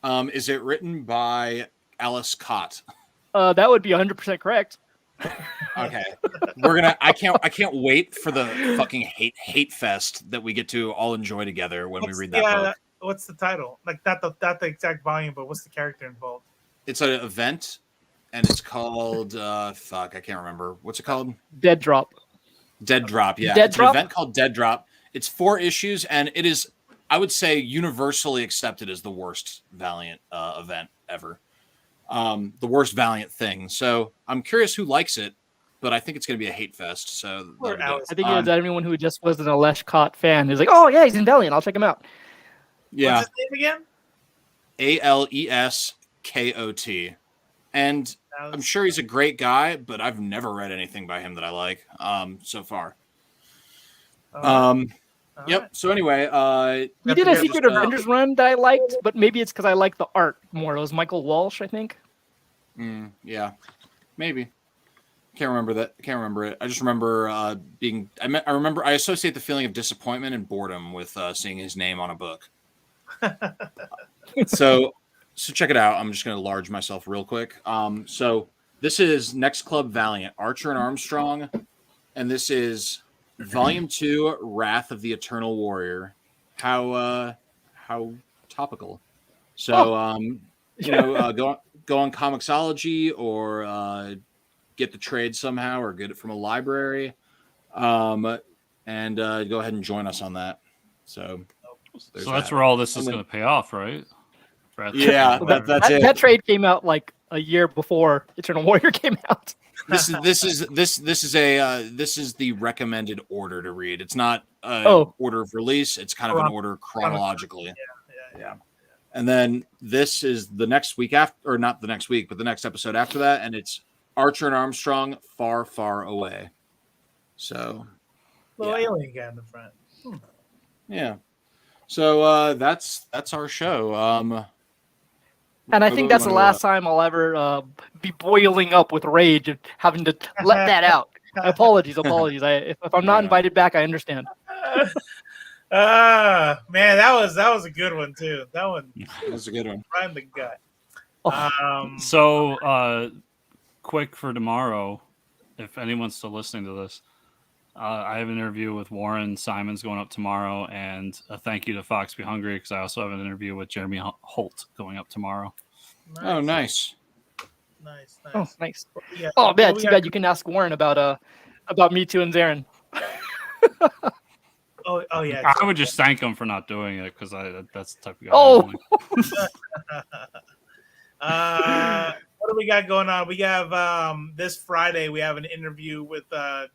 Is it written by Alice Cott? That would be 100% correct. Okay, I can't wait for the fucking hate fest that we get to all enjoy together when we read that book. What's the title? Like not the exact volume, but what's the character involved? It's an event, and it's called I can't remember. What's it called? Dead Drop. Dead Drop. Yeah, Dead it's Drop? an event called Dead Drop. It's 4 issues, and it is, I would say, universally accepted as the worst Valiant event ever. The worst Valiant thing. So I'm curious who likes it, but I think it's going to be a hate fest. So Alice. I think anyone who just wasn't a Lesh Cott fan is like, oh yeah, he's in Valiant. I'll check him out. yeah, What's his name again? Aleskot. And I'm sure he's a great guy, but I've never read anything by him that I like so far. Yep. So anyway, He did a Secret Avengers run that I liked, but maybe it's because I like the art more. It was Michael Walsh, I think. Yeah, maybe. Can't remember that. Can't remember it. I just remember I associate the feeling of disappointment and boredom with seeing his name on a book. So check it out. I'm just going to large myself real quick. So this is Next Club Valiant, Archer and Armstrong, and this is Volume 2, Wrath of the Eternal Warrior. How topical. So go on Comixology or get the trade somehow or get it from a library, and go ahead and join us on that. So that's where all this is going to pay off, right? Yeah, that's it. That trade came out like a year before Eternal Warrior came out. This is the recommended order to read. It's not order of release. It's kind of an order chronologically. Yeah. And then this is the next week after, or not the next week, but the next episode after that, and it's Archer and Armstrong, far, far away. So, Little yeah. alien guy in the front. Yeah. So that's our show. And I think that's the last time I'll ever be boiling up with rage and having to let that out. Apologies. If I'm not invited back, I understand. Man, that was a good one too. That one was a good one. Right in the gut. So quick for tomorrow, if anyone's still listening to this, I have an interview with Warren Simon's going up tomorrow, and a thank you to Fox Be Hungry, because I also have an interview with Jeremy Holt going up tomorrow. Nice. Oh, nice. Oh, nice. Yeah. Oh, man, too bad you can ask Warren about Me Too and Zarin. Oh yeah. I would just thank him for not doing it, because that's the type of guy. Oh. What do we got going on? We have this Friday. We have an interview with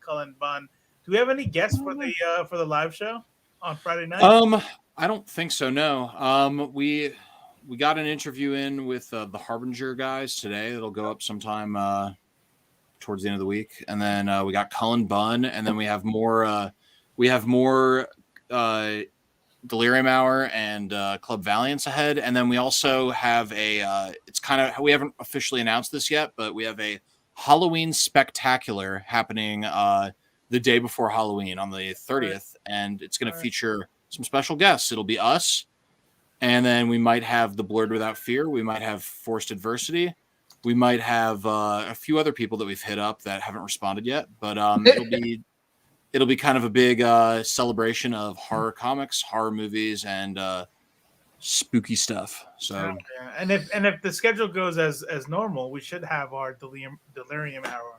Cullen Bunn. Do we have any guests for the live show on Friday night? I don't think so. No. We got an interview in with the Harbinger guys today. It'll go up sometime towards the end of the week, and then we got Cullen Bunn, and then we have more. Delirium Hour and Club Valiance ahead, and then we also have we haven't officially announced this yet, but we have a Halloween spectacular happening the day before Halloween on the 30th, and it's going to feature some special guests. It'll be us, and then we might have the Blurred Without Fear. We might have Forced Adversity. We might have a few other people that we've hit up that haven't responded yet, but it'll be kind of a big celebration of horror comics, horror movies, and spooky stuff. So, and if the schedule goes as normal, we should have our Delirium Hour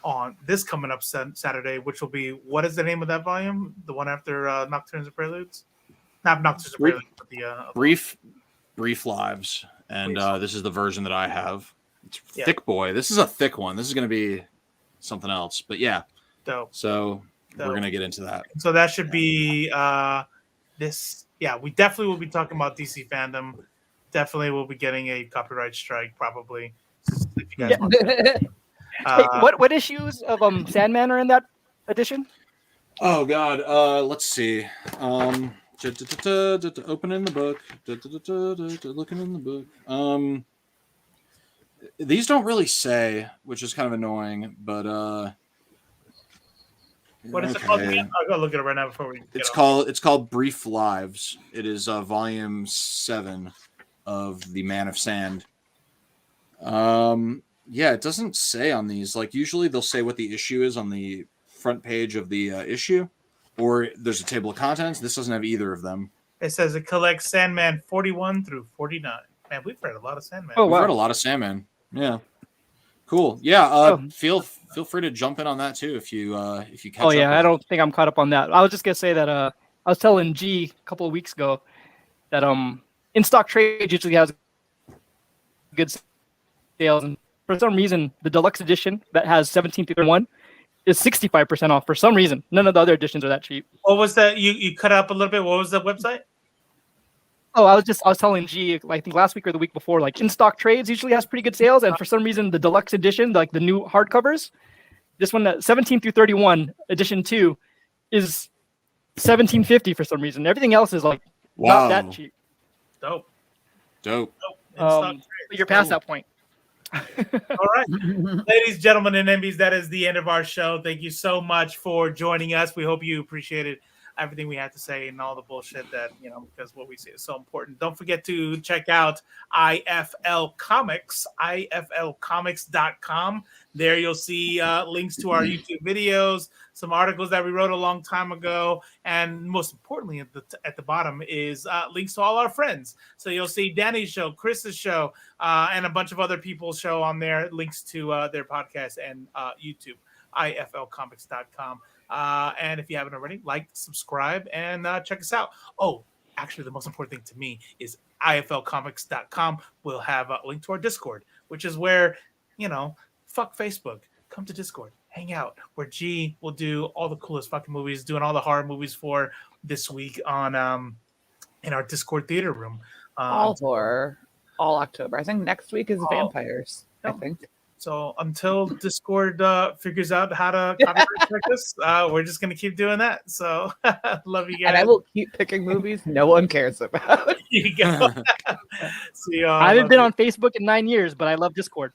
on this coming up Saturday, which will be, what is the name of that volume? The one after Nocturnes and Preludes? Not Nocturnes and Preludes, but the Brief Lives, and this is the version that I have. It's thick boy. This is a thick one. This is going to be something else, but yeah. Dope. So we're going to get into that. So that should be this. Yeah, we definitely will be talking about DC fandom. Definitely will be getting a copyright strike, probably. If you guys want to. What issues of Sandman are in that edition? Oh God, let's see. Opening the book. Looking in the book. These don't really say, which is kind of annoying, but what is it called again? I'll go look at it right now before we. It's called Brief Lives. It is volume 7 of the Man of Sand. Yeah, it doesn't say on these. Like usually they'll say what the issue is on the front page of the issue, or there's a table of contents. This doesn't have either of them. It says it collects Sandman 41 through 49. Man, we've read a lot of Sandman. Oh, wow. We've read a lot of Sandman. Yeah. Cool. Yeah. Feel free to jump in on that too if you catch up. Oh yeah, I don't think I'm caught up on that. I was just gonna say that I was telling G a couple of weeks ago that in stock trade usually has good sales, and for some reason the deluxe edition that has 17-31 is 65% off. For some reason, none of the other editions are that cheap. What was that? You cut up a little bit. What was the website? Oh, I was telling G, I think last week or the week before, like in stock trades usually has pretty good sales, and for some reason the deluxe edition, like the new hardcovers, this one 17-31 edition 2 is $17.50 for some reason. Everything else is like not that cheap. Dope. You're past that point. All right, ladies, gentlemen, and MBs, that is the end of our show. Thank you so much for joining us. We hope you appreciated everything we had to say and all the bullshit that, because what we say is so important. Don't forget to check out IFL Comics, iflcomics.com. There you'll see links to our YouTube videos, some articles that we wrote a long time ago, and most importantly at the bottom is links to all our friends. So you'll see Danny's show, Chris's show, and a bunch of other people's show on there, links to their podcast and YouTube, iflcomics.com. And if you haven't already, like, subscribe, and check us out. Oh, actually, the most important thing to me is iflcomics.com will have a link to our Discord, which is where, fuck Facebook. Come to Discord, hang out, where G will do all the coolest fucking movies, doing all the horror movies for this week on in our Discord theater room. All October. I think next week is vampires. I think. So until Discord figures out how to copyright us, we're just gonna keep doing that. So love you guys. And I will keep picking movies no one cares about. There you go. See y'all. I haven't been on Facebook in 9 years, but I love Discord.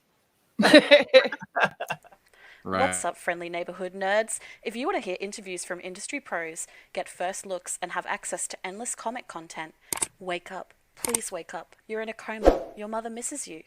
Right. What's up, friendly neighborhood nerds? If you want to hear interviews from industry pros, get first looks, and have access to endless comic content, wake up. Please wake up. You're in a coma. Your mother misses you.